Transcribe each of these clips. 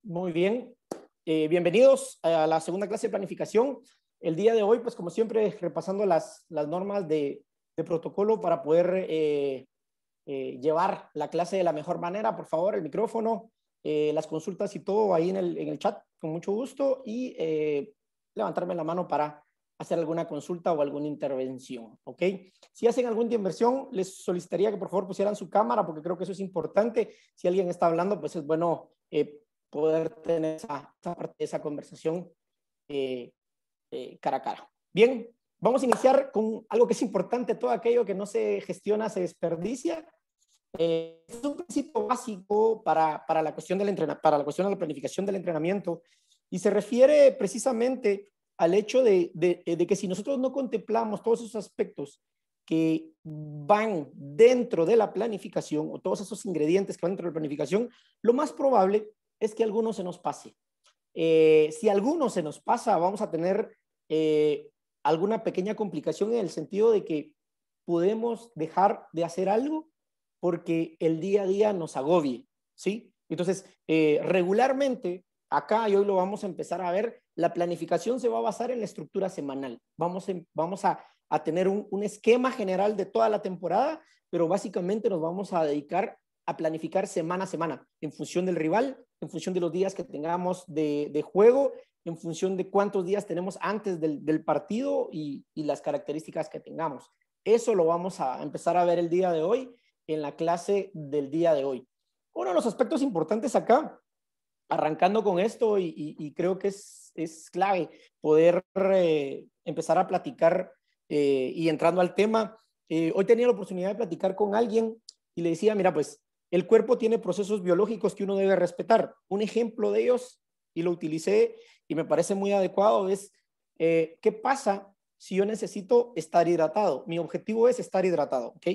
Muy bien. Bienvenidos a la segunda clase de planificación. El día de hoy, pues como siempre, repasando las normas de protocolo para poder llevar la clase de la mejor manera. Por favor, el micrófono, las consultas y todo ahí en el chat, con mucho gusto. Y levantarme la mano para hacer alguna consulta o alguna intervención, ¿ok? Si hacen alguna intervención, les solicitaría que por favor pusieran su cámara, porque creo que eso es importante. Si alguien está hablando, pues es bueno poder tener esa parte de esa conversación cara a cara. Bien, vamos a iniciar con algo que es importante. Todo aquello que no se gestiona se desperdicia. Es un principio básico para la cuestión para la cuestión de la planificación del entrenamiento, y se refiere precisamente al hecho de que si nosotros no contemplamos todos esos aspectos que van dentro de la planificación, o todos esos ingredientes que van dentro de la planificación, lo más probable es que alguno se nos pase. Si alguno se nos pasa, vamos a tener alguna pequeña complicación, en el sentido de que podemos dejar de hacer algo porque el día a día nos agobie, ¿sí? Entonces, regularmente, acá y hoy lo vamos a empezar a ver, la planificación se va a basar en la estructura semanal. Vamos a tener un esquema general de toda la temporada, pero básicamente nos vamos a dedicar a planificar semana a semana, en función del rival, en función de los días que tengamos de juego, en función de cuántos días tenemos antes del partido y las características que tengamos. Eso lo vamos a empezar a ver el día de hoy, en la clase del día de hoy. Uno de los aspectos importantes acá, arrancando con esto, y creo que es clave poder empezar a platicar y entrando al tema. Hoy tenía la oportunidad de platicar con alguien y le decía, mira, pues el cuerpo tiene procesos biológicos que uno debe respetar. Un ejemplo de ellos, y lo utilicé y me parece muy adecuado, es ¿qué pasa si yo necesito estar hidratado? Mi objetivo es estar hidratado, ¿ok?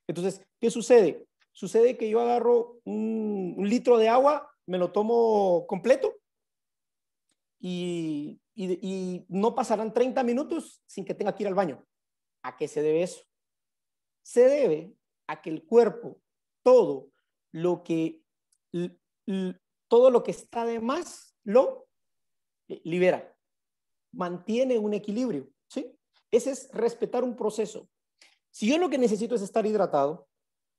Entonces, ¿qué sucede? Sucede que yo agarro un litro de agua, me lo tomo completo y no pasarán 30 minutos sin que tenga que ir al baño. ¿A qué se debe eso? Se debe a que el cuerpo, todo lo que, todo lo que está de más, lo libera, mantiene un equilibrio, ¿sí? Ese es respetar un proceso. Si yo lo que necesito es estar hidratado,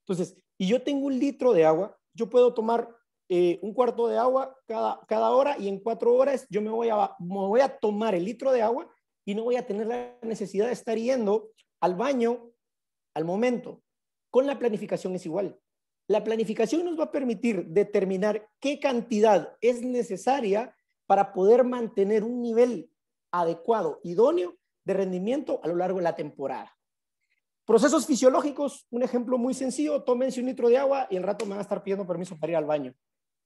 entonces, y yo tengo un litro de agua, yo puedo tomar un cuarto de agua cada hora, y en 4 horas yo me voy a tomar el litro de agua y no voy a tener la necesidad de estar yendo al baño al momento. Con la planificación es igual. La planificación nos va a permitir determinar qué cantidad es necesaria para poder mantener un nivel adecuado, idóneo de rendimiento a lo largo de la temporada. Procesos fisiológicos, un ejemplo muy sencillo: tómense un litro de agua y al rato me van a estar pidiendo permiso para ir al baño.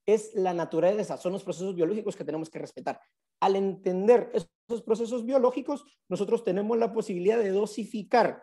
Es la naturaleza, son los procesos biológicos que tenemos que respetar. Al entender esos procesos biológicos, nosotros tenemos la posibilidad de dosificar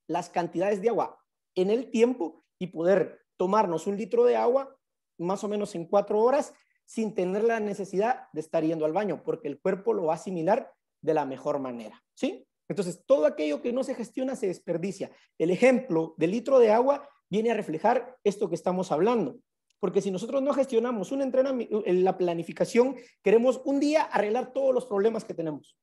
las cantidades de agua en el tiempo y poder tomarnos un litro de agua más o menos en 4 horas sin tener la necesidad de estar yendo al baño, porque el cuerpo lo va a asimilar de la mejor manera, ¿sí? Entonces, todo aquello que no se gestiona se desperdicia. El ejemplo del litro de agua viene a reflejar esto que estamos hablando. Porque si nosotros no gestionamos un entrenamiento, la planificación, queremos un día arreglar todos los problemas que tenemos.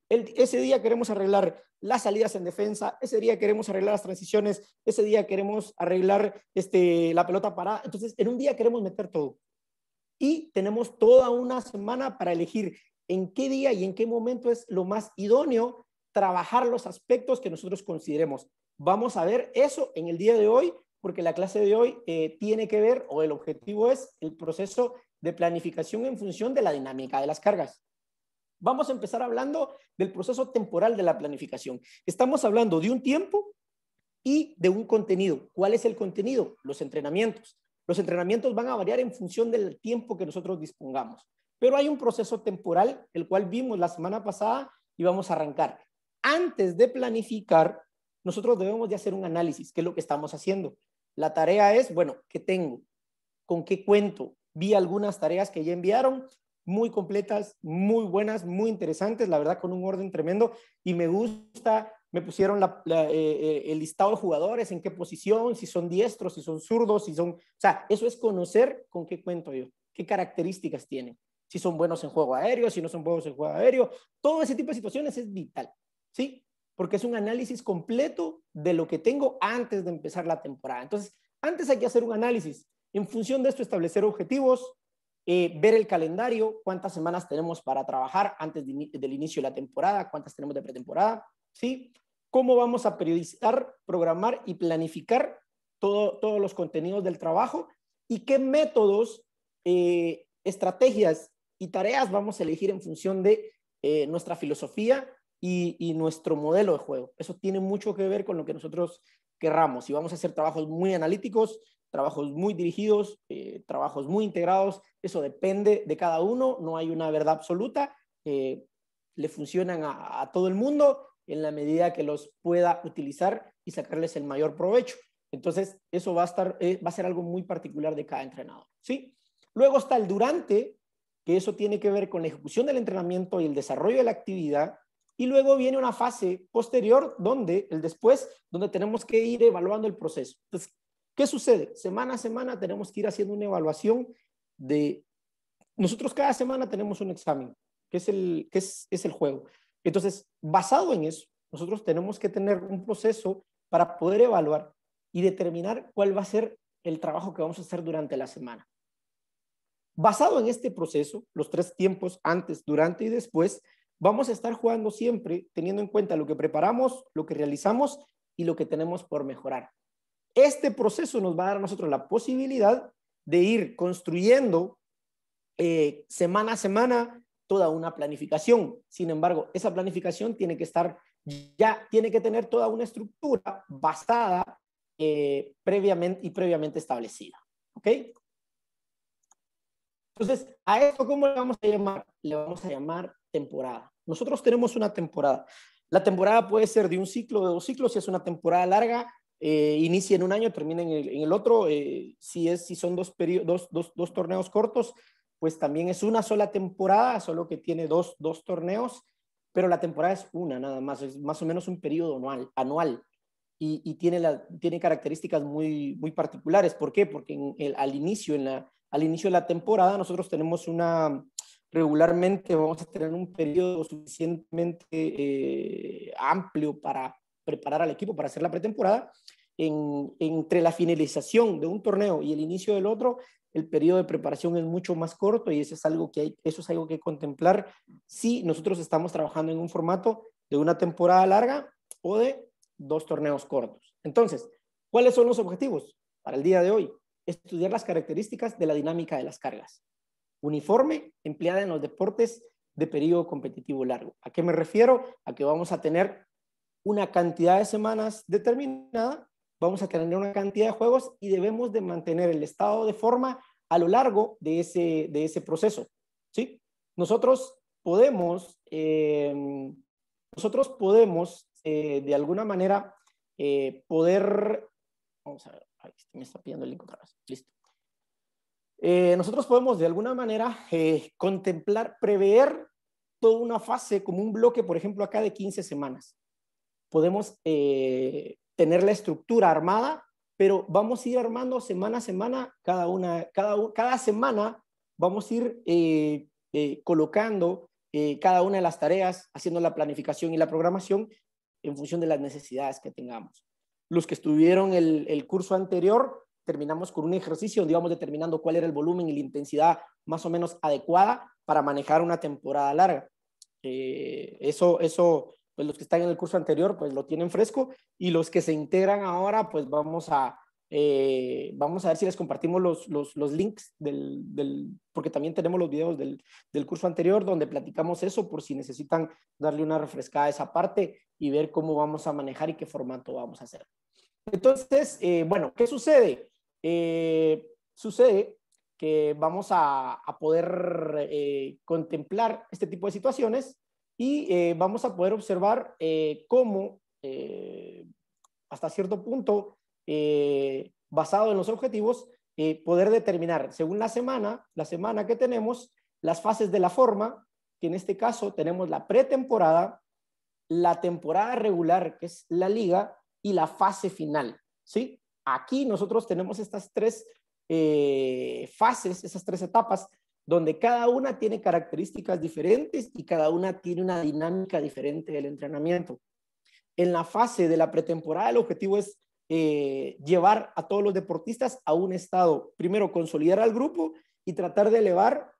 Ese día queremos arreglar las salidas en defensa, ese día queremos arreglar las transiciones, ese día queremos arreglar la pelota parada. Entonces, en un día queremos meter todo. Y tenemos toda una semana para elegir en qué día y en qué momento es lo más idóneo trabajar los aspectos que nosotros consideremos. Vamos a ver eso en el día de hoy, porque la clase de hoy tiene que ver, o el objetivo es el proceso de planificación en función de la dinámica de las cargas. Vamos a empezar hablando del proceso temporal de la planificación. Estamos hablando de un tiempo y de un contenido. ¿Cuál es el contenido? Los entrenamientos. Los entrenamientos van a variar en función del tiempo que nosotros dispongamos. Pero hay un proceso temporal, el cual vimos la semana pasada y vamos a arrancar. Antes de planificar, nosotros debemos de hacer un análisis, que es lo que estamos haciendo. La tarea es, bueno, ¿qué tengo? ¿Con qué cuento? Vi algunas tareas que ya enviaron, muy completas, muy buenas, muy interesantes, la verdad, con un orden tremendo, y me gusta. Me pusieron el listado de jugadores, en qué posición, si son diestros, si son zurdos, si son... O sea, eso es conocer con qué cuento yo, ¿ok? qué características tienen, si son buenos en juego aéreo, si no son buenos en juego aéreo, todo ese tipo de situaciones es vital, ¿sí? Porque es un análisis completo de lo que tengo antes de empezar la temporada. Entonces, antes hay que hacer un análisis. En función de esto, establecer objetivos, ver el calendario, cuántas semanas tenemos para trabajar antes del inicio de la temporada, cuántas tenemos de pretemporada, ¿sí? Cómo vamos a periodizar, programar y planificar todos los contenidos del trabajo y qué métodos, estrategias y tareas vamos a elegir en función de nuestra filosofía y nuestro modelo de juego. Eso tiene mucho que ver con lo que nosotros querramos. Si vamos a hacer trabajos muy analíticos, trabajos muy dirigidos, trabajos muy integrados, eso depende de cada uno, no hay una verdad absoluta, le funcionan a todo el mundo en la medida que los pueda utilizar y sacarles el mayor provecho. Entonces, eso va a ser algo muy particular de cada entrenador, ¿sí? Luego está el durante, que eso tiene que ver con la ejecución del entrenamiento y el desarrollo de la actividad. Y luego viene una fase posterior, donde el después, donde tenemos que ir evaluando el proceso. Entonces, ¿qué sucede? Semana a semana tenemos que ir haciendo una evaluación de... Nosotros cada semana tenemos un examen, que es el juego. Entonces, basado en eso, nosotros tenemos que tener un proceso para poder evaluar y determinar cuál va a ser el trabajo que vamos a hacer durante la semana. Basado en este proceso, los 3 tiempos, antes, durante y después, vamos a estar jugando siempre teniendo en cuenta lo que preparamos, lo que realizamos y lo que tenemos por mejorar. Este proceso nos va a dar a nosotros la posibilidad de ir construyendo semana a semana toda una planificación. Sin embargo, esa planificación tiene que tener toda una estructura basada previamente establecida. ¿Ok? Entonces, a esto, ¿cómo le vamos a llamar? Le vamos a llamar temporada. Nosotros tenemos una temporada. La temporada puede ser de un ciclo, de 2 ciclos, si es una temporada larga, inicia en un año, termina en el otro. Si son 2 torneos cortos, pues también es una sola temporada, solo que tiene dos torneos, pero la temporada es una nada más, es más o menos un periodo anual y tiene características muy, muy particulares. ¿Por qué? Porque al inicio de la temporada nosotros tenemos regularmente vamos a tener un periodo suficientemente amplio para preparar al equipo para hacer la pretemporada. Entre la finalización de un torneo y el inicio del otro, el periodo de preparación es mucho más corto y eso es algo que contemplar si nosotros estamos trabajando en un formato de una temporada larga o de 2 torneos cortos. Entonces, ¿cuáles son los objetivos para el día de hoy? Estudiar las características de la dinámica de las cargas uniforme empleada en los deportes de periodo competitivo largo. ¿A qué me refiero? A que vamos a tener una cantidad de semanas determinada, vamos a tener una cantidad de juegos y debemos de mantener el estado de forma a lo largo de ese proceso, ¿sí? Nosotros podemos de alguna manera vamos a ver, me está pidiendo el link otra vez, listo. Nosotros podemos de alguna manera prever toda una fase como un bloque, por ejemplo, acá de 15 semanas. Podemos tener la estructura armada, pero vamos a ir armando semana a semana, cada semana vamos a ir colocando cada una de las tareas, haciendo la planificación y la programación en función de las necesidades que tengamos. Los que estuvieron el curso anterior, terminamos con un ejercicio donde íbamos determinando cuál era el volumen y la intensidad más o menos adecuada para manejar una temporada larga. Pues los que están en el curso anterior, pues lo tienen fresco, y los que se integran ahora, pues vamos a ver si les compartimos los links porque también tenemos los videos del curso anterior donde platicamos eso, por si necesitan darle una refrescada a esa parte y ver cómo vamos a manejar y qué formato vamos a hacer. Entonces, bueno, ¿qué sucede? Sucede que vamos a poder contemplar este tipo de situaciones y vamos a poder observar cómo hasta cierto punto, basado en los objetivos, poder determinar según la semana que tenemos, las fases de la forma, que en este caso tenemos la pretemporada, la temporada regular, que es la liga, y la fase final, ¿sí? Aquí nosotros tenemos estas 3 fases, esas 3 etapas, donde cada una tiene características diferentes y cada una tiene una dinámica diferente del entrenamiento. En la fase de la pretemporada, el objetivo es llevar a todos los deportistas a un estado, primero consolidar al grupo y tratar de elevar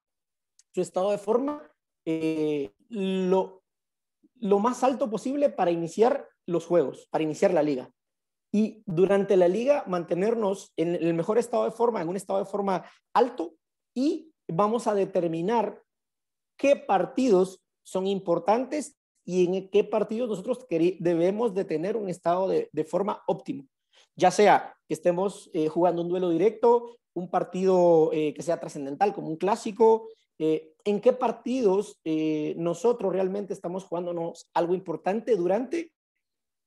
su estado de forma lo más alto posible para iniciar los juegos, para iniciar la liga. Y durante la liga mantenernos en el mejor estado de forma, en un estado de forma alto, y vamos a determinar qué partidos son importantes y en qué partidos nosotros debemos de tener un estado de forma óptimo. Ya sea que estemos jugando un duelo directo, un partido que sea trascendental como un clásico, en qué partidos nosotros realmente estamos jugándonos algo importante durante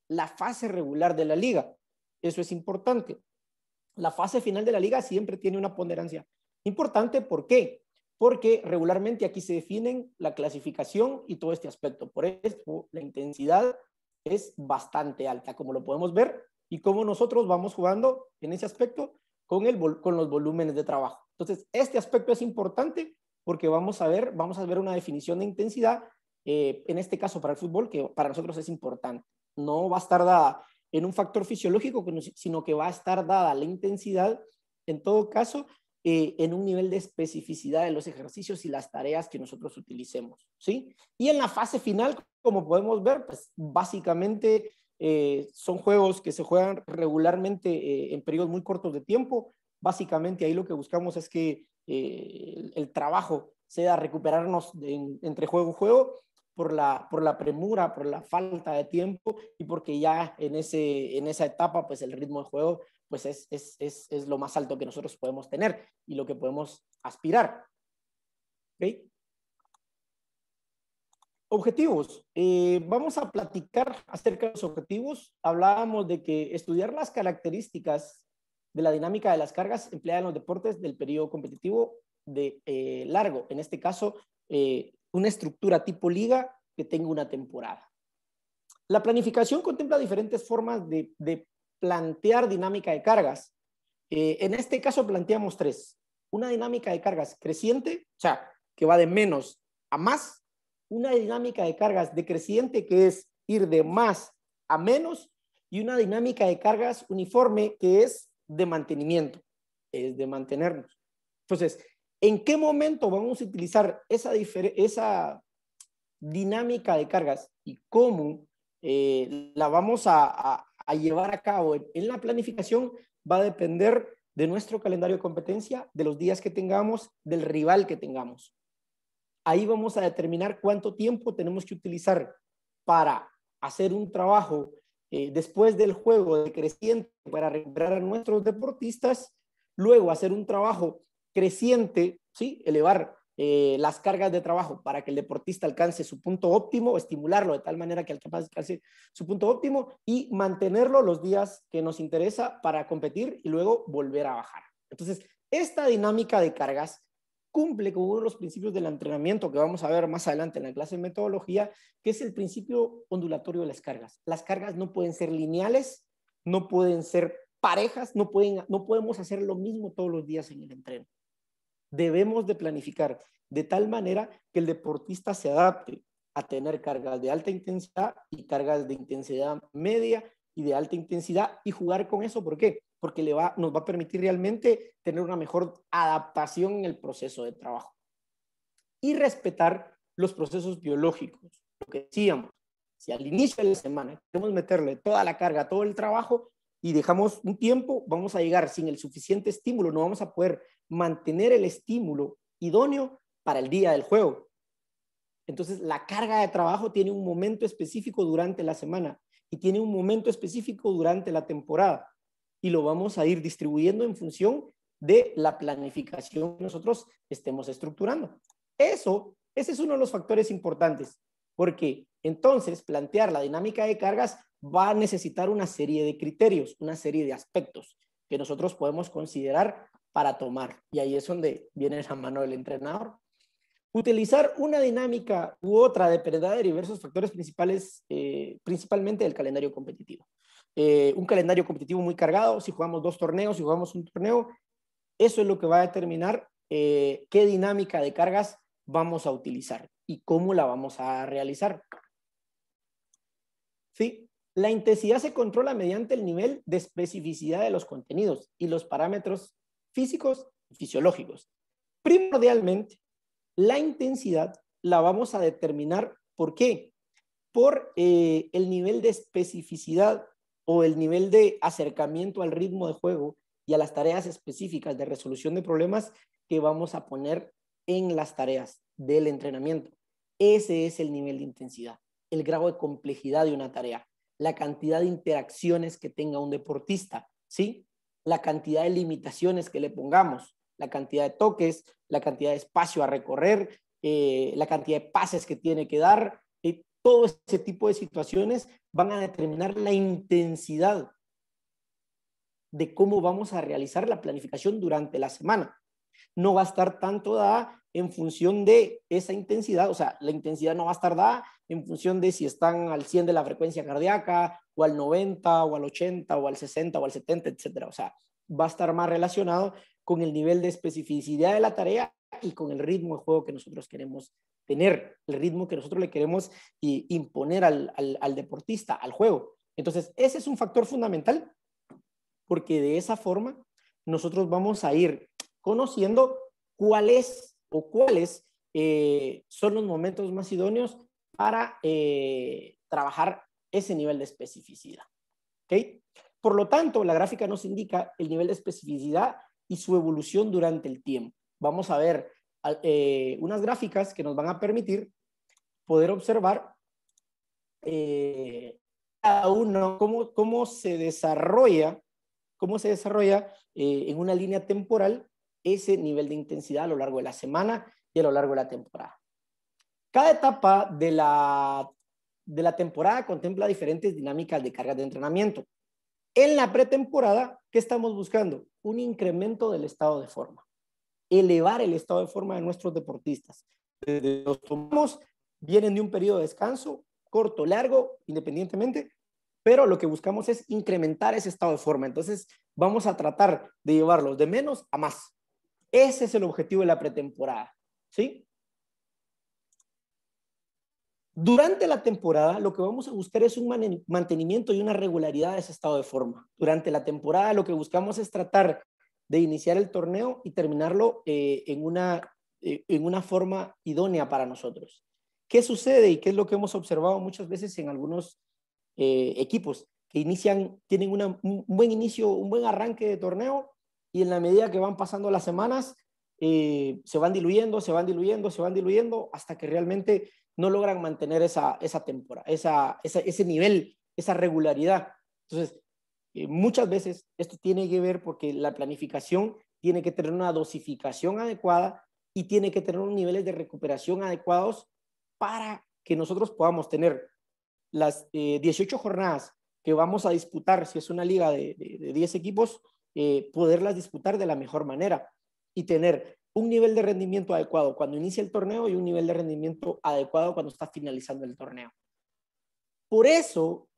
la fase regular de la liga. Eso es importante. La fase final de la liga siempre tiene una ponderancia importante. ¿Por qué? Porque regularmente aquí se definen la clasificación y todo este aspecto. Por eso la intensidad es bastante alta, como lo podemos ver, y cómo nosotros vamos jugando en ese aspecto con los volúmenes de trabajo. Entonces, este aspecto es importante porque vamos a ver una definición de intensidad, en este caso para el fútbol, que para nosotros es importante. No va a estar dada en un factor fisiológico, sino que va a estar dada la intensidad, en todo caso, en un nivel de especificidad de los ejercicios y las tareas que nosotros utilicemos, ¿sí? Y en la fase final, como podemos ver, pues básicamente son juegos que se juegan regularmente en periodos muy cortos de tiempo. Básicamente ahí lo que buscamos es que el trabajo sea recuperarnos entre juego y juego por la premura, por la falta de tiempo y porque ya en esa etapa pues el ritmo de juego pues es lo más alto que nosotros podemos tener y lo que podemos aspirar. ¿Okay? Objetivos. Vamos a platicar acerca de los objetivos. Hablábamos de que estudiar las características de la dinámica de las cargas empleadas en los deportes del periodo competitivo de largo. En este caso, una estructura tipo liga que tenga una temporada. La planificación contempla diferentes formas de plantear dinámica de cargas. En este caso planteamos 3. Una dinámica de cargas creciente, o sea, que va de menos a más. Una dinámica de cargas decreciente, que es ir de más a menos. Y una dinámica de cargas uniforme, que es de mantenimiento, es de mantenernos. Entonces, ¿en qué momento vamos a utilizar esa dinámica de cargas y cómo la vamos a llevar a cabo en la planificación? Va a depender de nuestro calendario de competencia, de los días que tengamos, del rival que tengamos. Ahí vamos a determinar cuánto tiempo tenemos que utilizar para hacer un trabajo después del juego decreciente para recuperar a nuestros deportistas, luego hacer un trabajo creciente, ¿sí? Elevar las cargas de trabajo para que el deportista alcance su punto óptimo, estimularlo de tal manera que alcance su punto óptimo y mantenerlo los días que nos interesa para competir y luego volver a bajar. Entonces, esta dinámica de cargas cumple con uno de los principios del entrenamiento que vamos a ver más adelante en la clase de metodología, que es el principio ondulatorio de las cargas. Las cargas no pueden ser lineales, no pueden ser parejas, no podemos hacer lo mismo todos los días en el entreno. Debemos de planificar de tal manera que el deportista se adapte a tener cargas de alta intensidad y cargas de intensidad media y de alta intensidad y jugar con eso. ¿Por qué? Porque nos va a permitir realmente tener una mejor adaptación en el proceso de trabajo. Y respetar los procesos biológicos. Lo que decíamos, si al inicio de la semana queremos meterle toda la carga, todo el trabajo y dejamos un tiempo, vamos a llegar sin el suficiente estímulo, no vamos a poder mantener el estímulo idóneo para el día del juego. Entonces, la carga de trabajo tiene un momento específico durante la semana y tiene un momento específico durante la temporada y lo vamos a ir distribuyendo en función de la planificación que nosotros estemos estructurando. Ese es uno de los factores importantes, porque entonces plantear la dinámica de cargas va a necesitar una serie de criterios, una serie de aspectos que nosotros podemos considerar para tomar. Y ahí es donde viene la mano del entrenador. Utilizar una dinámica u otra dependerá de diversos factores principales, principalmente del calendario competitivo. Un calendario competitivo muy cargado, si jugamos 2 torneos, si jugamos un torneo, Eso es lo que va a determinar qué dinámica de cargas vamos a utilizar y cómo la vamos a realizar. ¿Sí? La intensidad se controla mediante el nivel de especificidad de los contenidos y los parámetros físicos y fisiológicos. Primordialmente, la intensidad la vamos a determinar, ¿por qué? Por el nivel de especificidad o el nivel de acercamiento al ritmo de juego y a las tareas específicas de resolución de problemas que vamos a poner en las tareas del entrenamiento. Ese es el nivel de intensidad, el grado de complejidad de una tarea, la cantidad de interacciones que tenga un deportista, ¿sí? La cantidad de limitaciones que le pongamos, la cantidad de toques, la cantidad de espacio a recorrer, la cantidad de pases que tiene que dar, todo ese tipo de situaciones van a determinar la intensidad de cómo vamos a realizar la planificación durante la semana. No va a estar tanto dada en función de esa intensidad, o sea, la intensidad no va a estar dada en función de si están al 100 de la frecuencia cardíaca, o al 90, o al 80, o al 60, o al 70, etcétera. O sea, va a estar más relacionado con el nivel de especificidad de la tarea y con el ritmo de juego que nosotros queremos tener, el ritmo que nosotros le queremos imponer al deportista, al juego. Entonces, ese es un factor fundamental, porque de esa forma nosotros vamos a ir conociendo cuáles son los momentos más idóneos para trabajar ese nivel de especificidad. ¿Okay? Por lo tanto, la gráfica nos indica el nivel de especificidad y su evolución durante el tiempo. Vamos a ver unas gráficas que nos van a permitir poder observar cada uno, cómo se desarrolla en una línea temporal ese nivel de intensidad a lo largo de la semana y a lo largo de la temporada. Cada etapa de la temporada contempla diferentes dinámicas de cargas de entrenamiento. En la pretemporada, ¿qué estamos buscando? Un incremento del estado de forma. Elevar el estado de forma de nuestros deportistas. Desde los tomamos, vienen de un periodo de descanso, corto, largo, independientemente, pero lo que buscamos es incrementar ese estado de forma. Entonces, vamos a tratar de llevarlos de menos a más. Ese es el objetivo de la pretemporada, ¿sí? Durante la temporada, lo que vamos a buscar es un mantenimiento y una regularidad de ese estado de forma. Durante la temporada, lo que buscamos es tratar de iniciar el torneo y terminarlo en una forma idónea para nosotros. ¿Qué sucede y qué es lo que hemos observado muchas veces en algunos equipos que tienen un buen inicio, un buen arranque de torneo, y en la medida que van pasando las semanas, se van diluyendo hasta que realmente no logran mantener esa temporada, ese nivel, esa regularidad. Entonces, muchas veces esto tiene que ver porque la planificación tiene que tener una dosificación adecuada y tiene que tener unos niveles de recuperación adecuados para que nosotros podamos tener las 18 jornadas que vamos a disputar, si es una liga de 10 equipos, poderlas disputar de la mejor manera y tener un nivel de rendimiento adecuado cuando inicia el torneo y un nivel de rendimiento adecuado cuando está finalizando el torneo. Por eso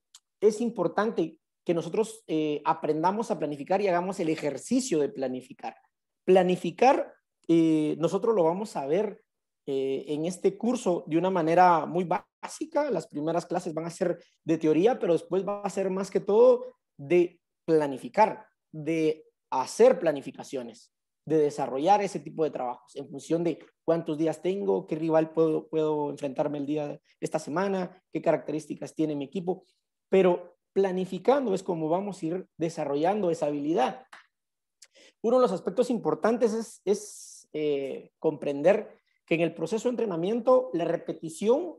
es importante que nosotros aprendamos a planificar y hagamos el ejercicio de planificar. Planificar, nosotros lo vamos a ver en este curso de una manera muy básica. Las primeras clases van a ser de teoría, pero después va a ser más que todo de planificar, de hacer planificaciones, de desarrollar ese tipo de trabajos en función de cuántos días tengo, qué rival puedo enfrentarme esta semana, qué características tiene mi equipo. Pero planificando es como vamos a ir desarrollando esa habilidad. Uno de los aspectos importantes es comprender que en el proceso de entrenamiento la repetición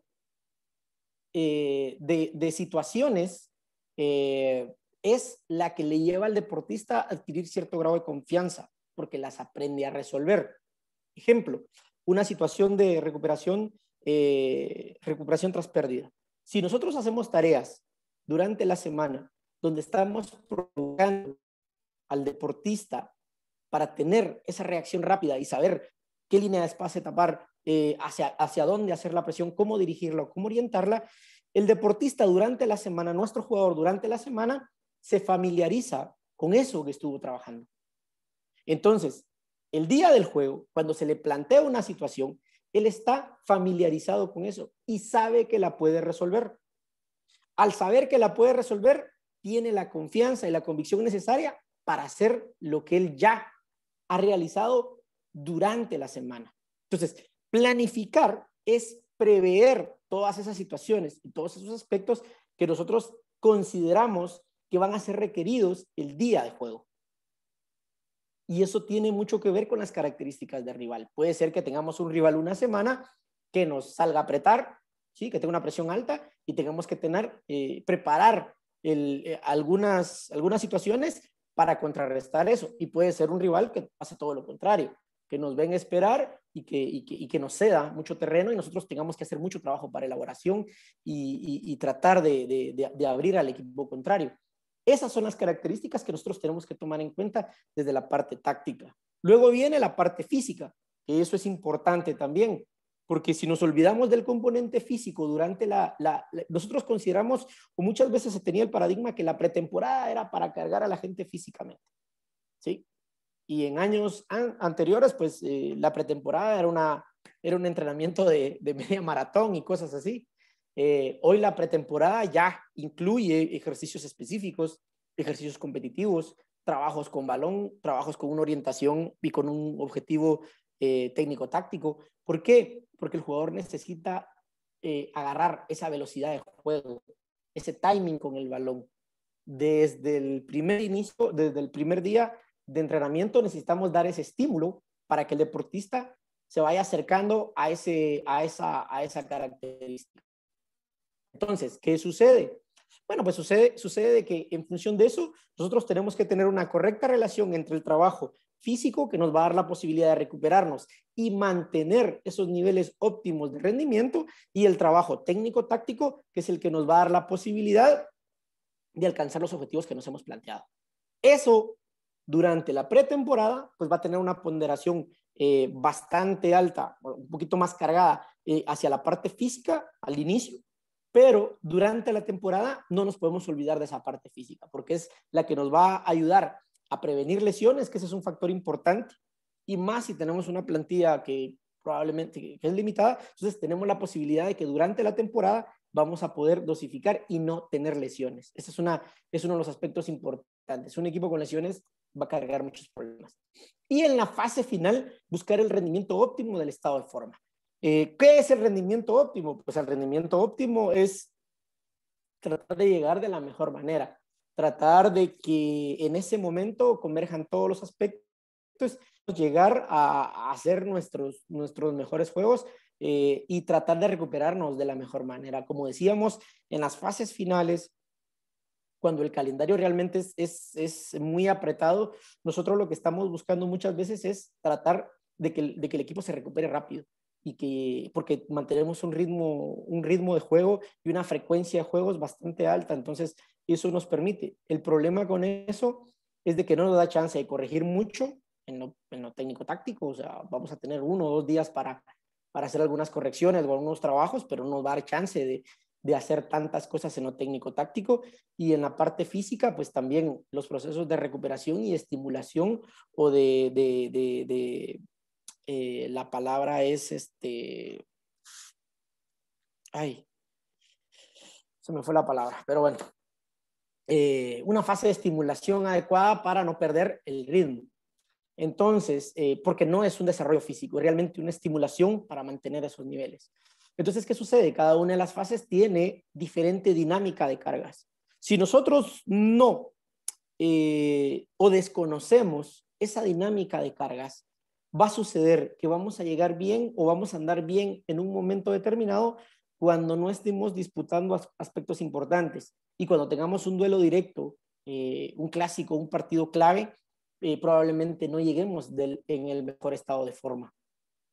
de situaciones es la que le lleva al deportista a adquirir cierto grado de confianza, porque las aprende a resolver. Ejemplo, una situación de recuperación tras pérdida. Si nosotros hacemos tareas durante la semana donde estamos provocando al deportista para tener esa reacción rápida y saber qué línea de espacio tapar, hacia dónde hacer la presión, cómo dirigirla, cómo orientarla, el deportista durante la semana, nuestro jugador durante la semana, se familiariza con eso que estuvo trabajando. Entonces, el día del juego, cuando se le plantea una situación, él está familiarizado con eso y sabe que la puede resolver. Al saber que la puede resolver, tiene la confianza y la convicción necesaria para hacer lo que él ya ha realizado durante la semana. Entonces, planificar es prever todas esas situaciones y todos esos aspectos que nosotros consideramos que van a ser requeridos el día de juego. Y eso tiene mucho que ver con las características del rival. Puede ser que tengamos un rival una semana que nos salga a apretar, ¿sí? Que tenga una presión alta y tengamos que preparar algunas situaciones para contrarrestar eso. Y puede ser un rival que pasa todo lo contrario, que nos ven esperar y que nos ceda mucho terreno y nosotros tengamos que hacer mucho trabajo para elaboración y tratar de abrir al equipo contrario. Esas son las características que nosotros tenemos que tomar en cuenta desde la parte táctica. Luego viene la parte física, que eso es importante también, porque si nos olvidamos del componente físico durante nosotros consideramos, o muchas veces se tenía el paradigma que la pretemporada era para cargar a la gente físicamente, ¿sí? Y en años anteriores, pues la pretemporada era un entrenamiento de media maratón y cosas así. Hoy la pretemporada ya incluye ejercicios específicos, ejercicios competitivos, trabajos con balón, trabajos con una orientación y con un objetivo técnico-táctico. ¿Por qué? Porque el jugador necesita agarrar esa velocidad de juego, ese timing con el balón. Desde el primer inicio, desde el primer día de entrenamiento necesitamos dar ese estímulo para que el deportista se vaya acercando a esa característica. Entonces, ¿qué sucede? Bueno, pues sucede de que en función de eso, nosotros tenemos que tener una correcta relación entre el trabajo físico, que nos va a dar la posibilidad de recuperarnos y mantener esos niveles óptimos de rendimiento, y el trabajo técnico-táctico, que es el que nos va a dar la posibilidad de alcanzar los objetivos que nos hemos planteado. Eso, durante la pretemporada, pues va a tener una ponderación bastante alta, un poquito más cargada hacia la parte física al inicio, pero durante la temporada no nos podemos olvidar de esa parte física, porque es la que nos va a ayudar a prevenir lesiones, que ese es un factor importante, y más si tenemos una plantilla que probablemente que es limitada, entonces tenemos la posibilidad de que durante la temporada vamos a poder dosificar y no tener lesiones. Ese es uno de los aspectos importantes. Un equipo con lesiones va a cargar muchos problemas. Y en la fase final, buscar el rendimiento óptimo del estado de forma. ¿Qué es el rendimiento óptimo? Pues el rendimiento óptimo es tratar de llegar de la mejor manera, tratar de que en ese momento converjan todos los aspectos, llegar a hacer nuestros mejores juegos y tratar de recuperarnos de la mejor manera. Como decíamos, en las fases finales, cuando el calendario realmente es muy apretado, nosotros lo que estamos buscando muchas veces es tratar de que el equipo se recupere rápido, porque mantenemos un ritmo de juego y una frecuencia de juegos bastante alta, entonces eso nos permite. El problema con eso es de que no nos da chance de corregir mucho en lo técnico-táctico, o sea, vamos a tener 1 o 2 días para hacer algunas correcciones o algunos trabajos, pero no nos va a dar chance de hacer tantas cosas en lo técnico-táctico. Y en la parte física, pues también los procesos de recuperación y estimulación o la palabra es ay, se me fue la palabra, pero bueno, una fase de estimulación adecuada para no perder el ritmo. Entonces, porque no es un desarrollo físico, es realmente una estimulación para mantener esos niveles. Entonces, ¿qué sucede? Cada una de las fases tiene diferente dinámica de cargas. Si nosotros no o desconocemos esa dinámica de cargas, va a suceder que vamos a llegar bien o vamos a andar bien en un momento determinado cuando no estemos disputando aspectos importantes y cuando tengamos un duelo directo, un clásico, un partido clave, probablemente no lleguemos en el mejor estado de forma.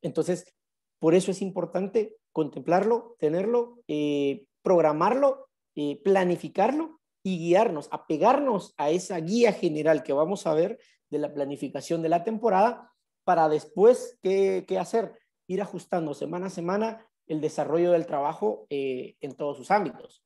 Entonces, por eso es importante contemplarlo, tenerlo, programarlo, planificarlo y guiarnos, apegarnos a esa guía general que vamos a ver de la planificación de la temporada para después, ¿qué hacer? Ir ajustando semana a semana el desarrollo del trabajo en todos sus ámbitos.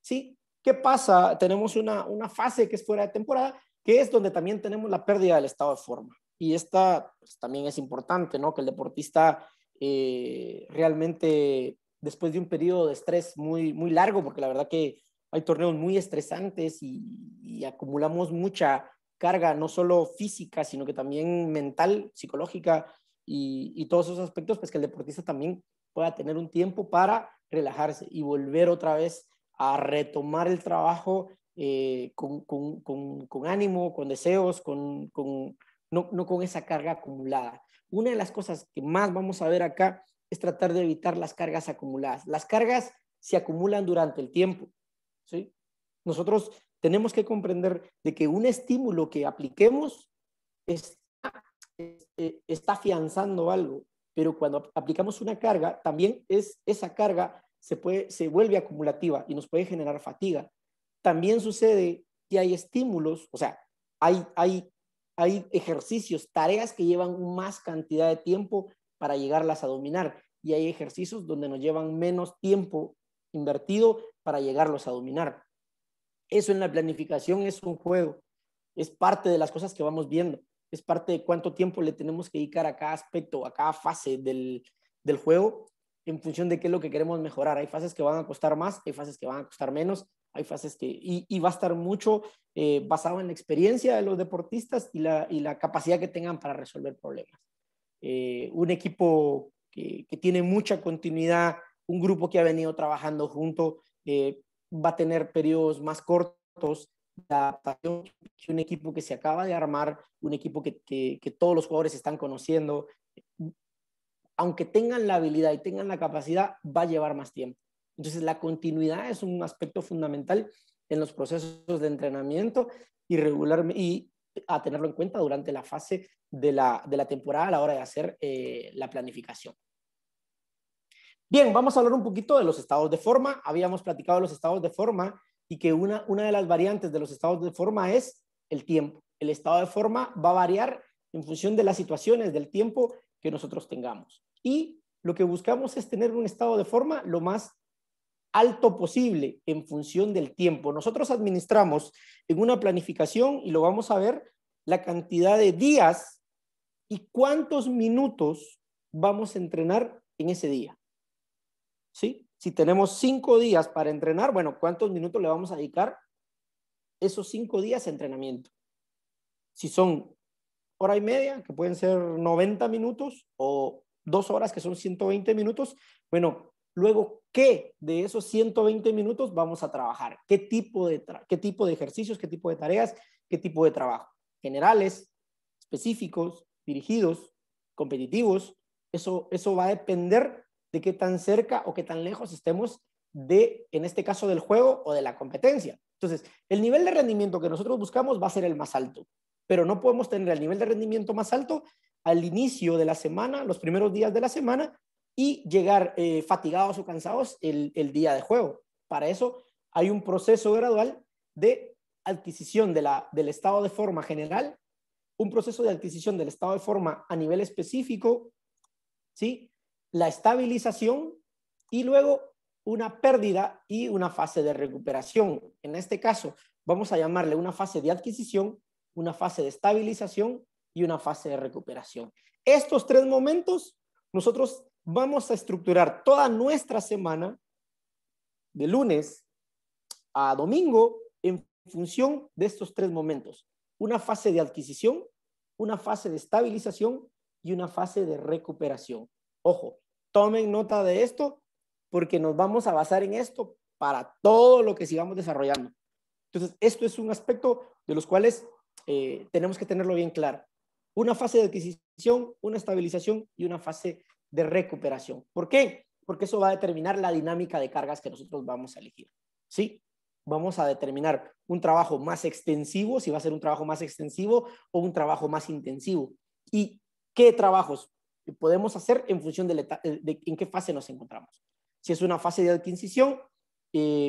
¿Sí? ¿Qué pasa? Tenemos una fase que es fuera de temporada, que es donde también tenemos la pérdida del estado de forma. y esta pues, también es importante, ¿no? Que el deportista realmente, después de un periodo de estrés muy, muy largo, porque la verdad que hay torneos muy estresantes y acumulamos mucha carga, no solo física, sino que también mental, psicológica y todos esos aspectos, pues que el deportista también pueda tener un tiempo para relajarse y volver otra vez a retomar el trabajo con ánimo, con deseos, no con esa carga acumulada. Una de las cosas que más vamos a ver acá es tratar de evitar las cargas acumuladas. Las cargas se acumulan durante el tiempo, ¿sí? Nosotros tenemos que comprender de que un estímulo que apliquemos está afianzando algo, pero cuando aplicamos una carga, también esa carga se vuelve acumulativa y nos puede generar fatiga. También sucede que hay estímulos, o sea, hay ejercicios, tareas que llevan más cantidad de tiempo para llegarlas a dominar y hay ejercicios donde nos llevan menos tiempo invertido para llegarlos a dominar. Eso en la planificación es un juego, es parte de las cosas que vamos viendo, es parte de cuánto tiempo le tenemos que dedicar a cada aspecto, a cada fase del juego en función de qué es lo que queremos mejorar. Hay fases que van a costar más, hay fases que van a costar menos, hay fases que... Y va a estar mucho basado en la experiencia de los deportistas y la capacidad que tengan para resolver problemas. Un equipo que tiene mucha continuidad, un grupo que ha venido trabajando junto, va a tener periodos más cortos de adaptación que un equipo que se acaba de armar, un equipo que todos los jugadores están conociendo. Aunque tengan la habilidad y tengan la capacidad, va a llevar más tiempo. Entonces, la continuidad es un aspecto fundamental en los procesos de entrenamiento y a tenerlo en cuenta durante la fase de la temporada a la hora de hacer la planificación. Bien, vamos a hablar un poquito de los estados de forma. Habíamos platicado de los estados de forma y que una de las variantes de los estados de forma es el tiempo. El estado de forma va a variar en función de las situaciones, del tiempo que nosotros tengamos. Y lo que buscamos es tener un estado de forma lo más alto posible en función del tiempo. Nosotros administramos en una planificación, y lo vamos a ver, la cantidad de días y cuántos minutos vamos a entrenar en ese día. ¿Sí? Si tenemos 5 días para entrenar, bueno, ¿cuántos minutos le vamos a dedicar esos 5 días de entrenamiento? Si son hora y media, que pueden ser 90 minutos, o 2 horas, que son 120 minutos, bueno, luego, ¿qué de esos 120 minutos vamos a trabajar? ¿Qué tipo de ejercicios, qué tipo de tareas, qué tipo de trabajo? Generales, específicos, dirigidos, competitivos. Eso va a depender de qué tan cerca o qué tan lejos estemos en este caso, del juego o de la competencia. Entonces, el nivel de rendimiento que nosotros buscamos va a ser el más alto, pero no podemos tener el nivel de rendimiento más alto al inicio de la semana, los primeros días de la semana, y llegar fatigados o cansados el día de juego. Para eso hay un proceso gradual de adquisición del estado de forma general, un proceso de adquisición del estado de forma a nivel específico, ¿sí? La estabilización y luego una pérdida y una fase de recuperación. En este caso, vamos a llamarle una fase de adquisición, una fase de estabilización y una fase de recuperación. Estos 3 momentos, nosotros vamos a estructurar toda nuestra semana de lunes a domingo en función de estos 3 momentos. Una fase de adquisición, una fase de estabilización y una fase de recuperación. Ojo, tomen nota de esto porque nos vamos a basar en esto para todo lo que sigamos desarrollando. Entonces, esto es un aspecto de los cuales tenemos que tenerlo bien claro. Una fase de adquisición, una estabilización y una fase de recuperación. ¿Por qué? Porque eso va a determinar la dinámica de cargas que nosotros vamos a elegir. ¿Sí? Vamos a determinar un trabajo más extensivo, si va a ser un trabajo más extensivo o un trabajo más intensivo. ¿Y qué trabajos podemos hacer en función de en qué fase nos encontramos? Si es una fase de adquisición,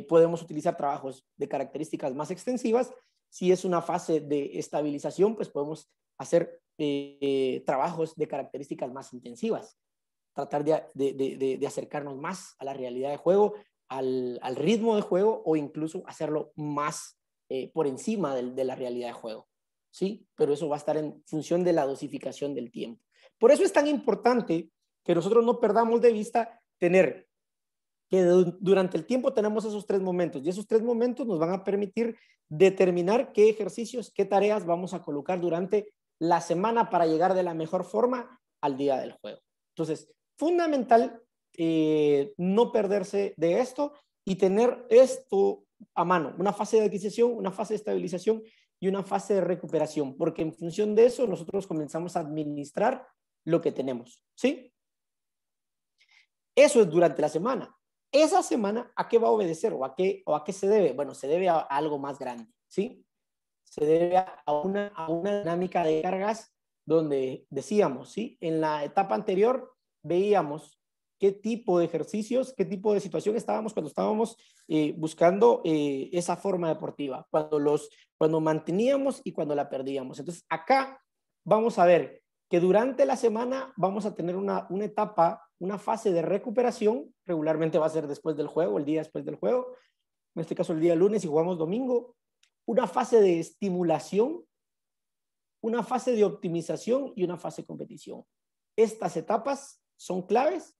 podemos utilizar trabajos de características más extensivas. Si es una fase de estabilización, pues podemos hacer trabajos de características más intensivas. Tratar de acercarnos más a la realidad de juego, al ritmo de juego o incluso hacerlo más por encima de la realidad de juego. ¿sí? Pero eso va a estar en función de la dosificación del tiempo. Por eso es tan importante que nosotros no perdamos de vista tener que durante el tiempo tenemos esos 3 momentos y esos 3 momentos nos van a permitir determinar qué ejercicios, qué tareas vamos a colocar durante la semana para llegar de la mejor forma al día del juego. Entonces, fundamental no perderse de esto y tener esto a mano, una fase de adquisición, una fase de estabilización y una fase de recuperación, porque en función de eso nosotros comenzamos a administrar lo que tenemos, ¿sí? Eso es durante la semana. Esa semana, ¿a qué va a obedecer o a qué se debe? Bueno, se debe a algo más grande, ¿sí? Se debe a una dinámica de cargas donde decíamos, ¿sí? En la etapa anterior veíamos qué tipo de ejercicios, qué tipo de situación estábamos cuando estábamos buscando esa forma deportiva, cuando manteníamos y cuando la perdíamos. Entonces, acá vamos a ver que durante la semana vamos a tener una etapa, una fase de recuperación, regularmente va a ser después del juego, el día después del juego, en este caso el día lunes y jugamos domingo, una fase de estimulación, una fase de optimización y una fase de competición. Estas etapas son claves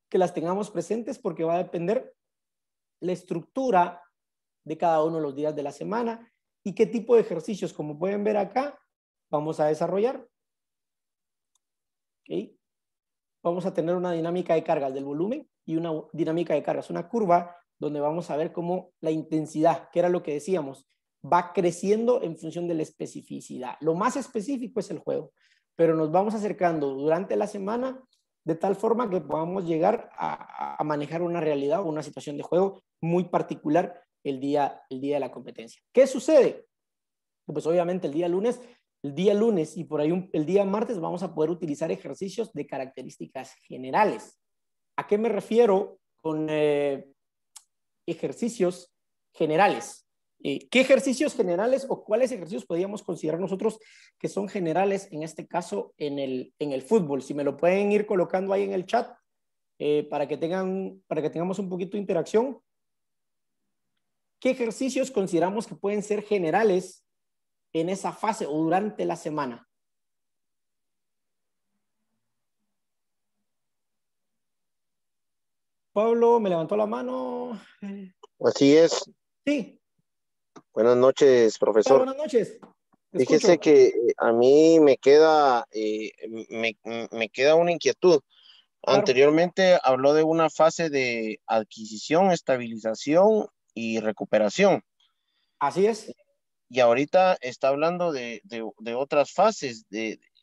que las tengamos presentes porque va a depender la estructura de cada uno de los días de la semana y qué tipo de ejercicios, como pueden ver acá, vamos a desarrollar. ¿Okay? Vamos a tener una dinámica de cargas del volumen y una dinámica de cargas, una curva donde vamos a ver cómo la intensidad, que era lo que decíamos, va creciendo en función de la especificidad. Lo más específico es el juego, pero nos vamos acercando durante la semana de tal forma que podamos llegar a manejar una realidad o una situación de juego muy particular el día de la competencia. ¿Qué sucede? Pues obviamente el día lunes y por ahí el día martes vamos a poder utilizar ejercicios de características generales. ¿A qué me refiero con ejercicios generales? ¿Qué ejercicios generales o cuáles ejercicios podríamos considerar nosotros que son generales en este caso en el fútbol? Si me lo pueden ir colocando ahí en el chat para que tengamos un poquito de interacción. ¿Qué ejercicios consideramos que pueden ser generales en esa fase o durante la semana? Pablo me levantó la mano. Así es. Sí. Buenas noches, Hola, profesor. buenas noches. Te Fíjese escucho. que a mí me queda, me queda una inquietud. Claro. Anteriormente habló de una fase de adquisición, estabilización y recuperación. Así es. Y ahorita está hablando de otras fases.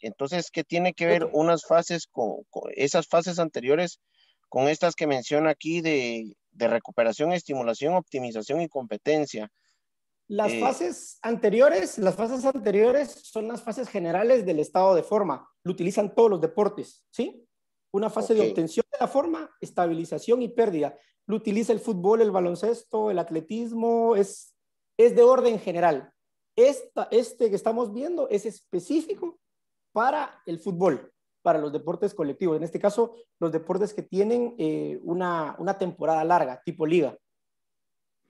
Entonces, ¿qué tiene que ver unas fases con esas fases anteriores con estas que menciona aquí de recuperación, estimulación, optimización y competencia? Las fases anteriores son las fases generales del estado de forma. Lo utilizan todos los deportes, ¿sí? Una fase de Ok. obtención de la forma, estabilización y pérdida. Lo utiliza el fútbol, el baloncesto, el atletismo, es de orden general. Este que estamos viendo es específico para el fútbol, para los deportes colectivos. En este caso, los deportes que tienen una temporada larga, tipo liga.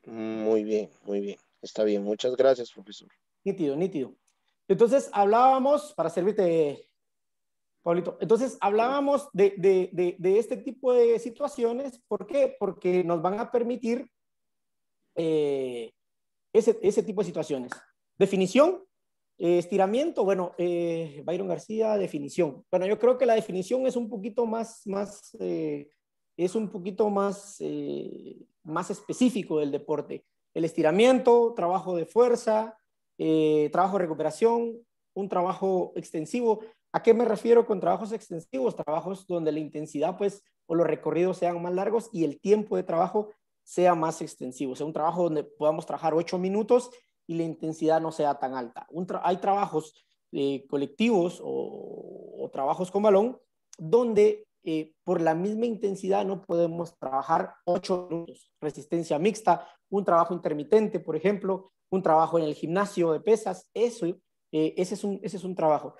Muy bien, muy bien. Está bien. Muchas gracias, profesor. Nítido, nítido. Entonces hablábamos, para servirte, Pablito, entonces hablábamos de este tipo de situaciones. ¿Por qué? Porque nos van a permitir ese tipo de situaciones. Definición, estiramiento, bueno, Byron García, definición. Bueno, yo creo que la definición es un poquito más específico del deporte. El estiramiento, trabajo de fuerza, trabajo de recuperación, un trabajo extensivo. ¿A qué me refiero con trabajos extensivos? Trabajos donde la intensidad, pues, o los recorridos sean más largos y el tiempo de trabajo sea más extensivo. O sea, un trabajo donde podamos trabajar 8 minutos y la intensidad no sea tan alta. Hay trabajos colectivos o trabajos con balón donde por la misma intensidad no podemos trabajar 8 minutos. Resistencia mixta, un trabajo intermitente, por ejemplo, un trabajo en el gimnasio de pesas, ese es un trabajo.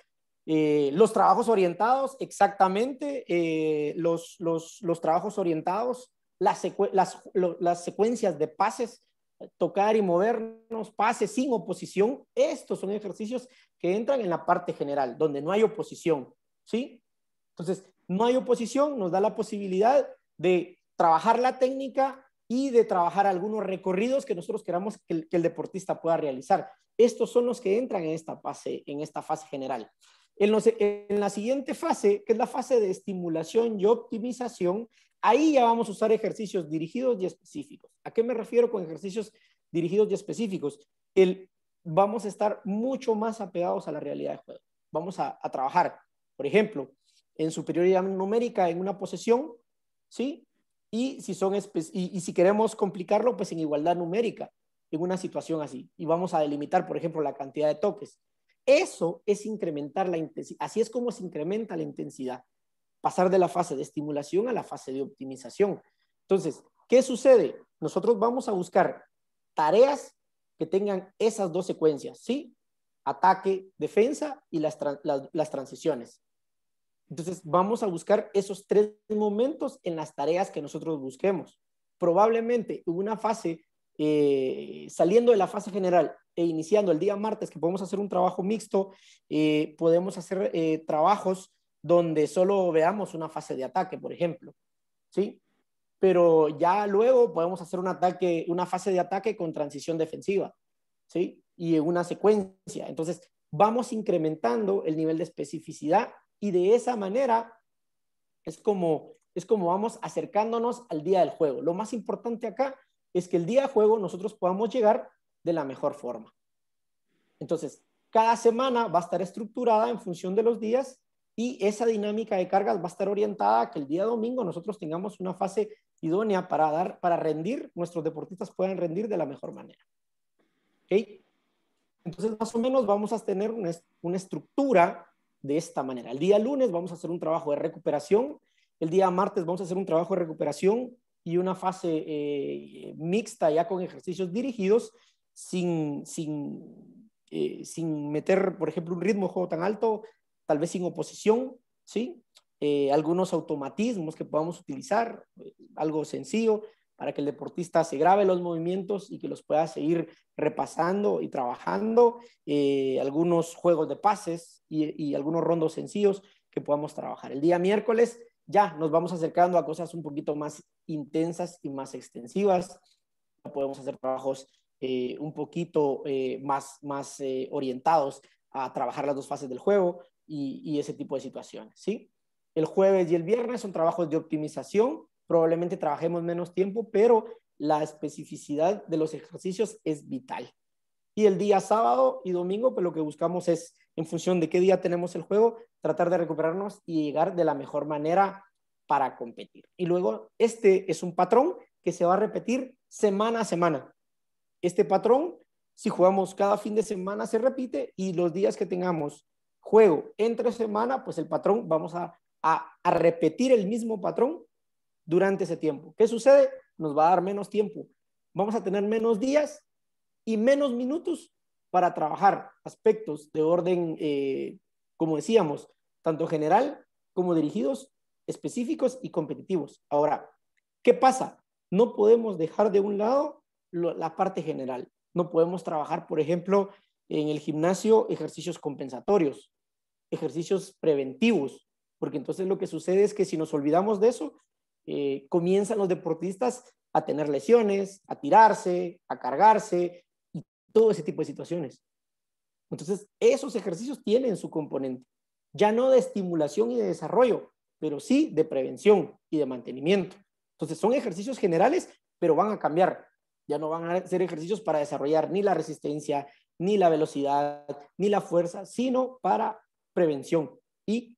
Los trabajos orientados, exactamente, los trabajos orientados, las secuencias de pases tocar y movernos, pases sin oposición. Estos son ejercicios que entran en la parte general, donde no hay oposición, ¿sí? Entonces, no hay oposición, nos da la posibilidad de trabajar la técnica y de trabajar algunos recorridos que nosotros queramos que el deportista pueda realizar. Estos son los que entran en esta fase general. En la siguiente fase, que es la fase de estimulación y optimización, ahí ya vamos a usar ejercicios dirigidos y específicos. ¿A qué me refiero con ejercicios dirigidos y específicos? Vamos a estar mucho más apegados a la realidad de juego. Vamos a trabajar, por ejemplo, en superioridad numérica en una posesión, ¿sí? Y si queremos complicarlo, pues en igualdad numérica, en una situación así. Y vamos a delimitar, por ejemplo, la cantidad de toques. Eso es incrementar la intensidad. Así es como se incrementa la intensidad. Pasar de la fase de estimulación a la fase de optimización. Entonces, ¿qué sucede? Nosotros vamos a buscar tareas que tengan esas dos secuencias, ¿sí? Ataque, defensa y las transiciones. Entonces, vamos a buscar esos 3 momentos en las tareas que nosotros busquemos. Probablemente en una fase, saliendo de la fase general e iniciando el día martes, que podemos hacer un trabajo mixto, podemos hacer trabajos donde solo veamos una fase de ataque, por ejemplo, ¿sí? Pero ya luego podemos hacer una fase de ataque con transición defensiva, ¿sí? Y en una secuencia. Entonces, vamos incrementando el nivel de especificidad y de esa manera es como vamos acercándonos al día del juego. Lo más importante acá es que el día de juego nosotros podamos llegar de la mejor forma. Entonces, cada semana va a estar estructurada en función de los días y esa dinámica de cargas va a estar orientada a que el día domingo nosotros tengamos una fase idónea para rendir, nuestros deportistas puedan rendir de la mejor manera. ¿Ok? Entonces, más o menos vamos a tener una estructura de esta manera. El día lunes vamos a hacer un trabajo de recuperación, el día martes vamos a hacer un trabajo de recuperación y una fase mixta ya con ejercicios dirigidos sin meter, por ejemplo, un ritmo de juego tan alto, tal vez sin oposición, ¿sí? Algunos automatismos que podamos utilizar, algo sencillo para que el deportista se grabe los movimientos y que los pueda seguir repasando y trabajando, algunos juegos de pases y algunos rondos sencillos que podamos trabajar. El día miércoles ya nos vamos acercando a cosas un poquito más intensas y más extensivas. Podemos hacer trabajos un poquito más orientados a trabajar las dos fases del juego y ese tipo de situaciones, ¿sí? El jueves y el viernes son trabajos de optimización. Probablemente trabajemos menos tiempo, pero la especificidad de los ejercicios es vital. Y el día sábado y domingo, pues lo que buscamos es, en función de qué día tenemos el juego, tratar de recuperarnos y llegar de la mejor manera para competir. Y luego, este es un patrón que se va a repetir semana a semana. Este patrón, si jugamos cada fin de semana, se repite y los días que tengamos juego entre semana, pues el patrón, vamos a repetir el mismo patrón durante ese tiempo. ¿Qué sucede? Nos va a dar menos tiempo. Vamos a tener menos días y menos minutos para trabajar aspectos de orden, como decíamos, tanto general como dirigidos, específicos y competitivos. Ahora, ¿qué pasa? No podemos dejar de un lado la parte general. No podemos trabajar, por ejemplo, en el gimnasio ejercicios compensatorios, ejercicios preventivos, porque entonces lo que sucede es que si nos olvidamos de eso, comienzan los deportistas a tener lesiones, a tirarse, a cargarse y todo ese tipo de situaciones. Entonces, esos ejercicios tienen su componente, ya no de estimulación y de desarrollo, pero sí de prevención y de mantenimiento. Entonces, son ejercicios generales, pero van a cambiar. Ya no van a ser ejercicios para desarrollar ni la resistencia, ni la velocidad, ni la fuerza, sino para prevención y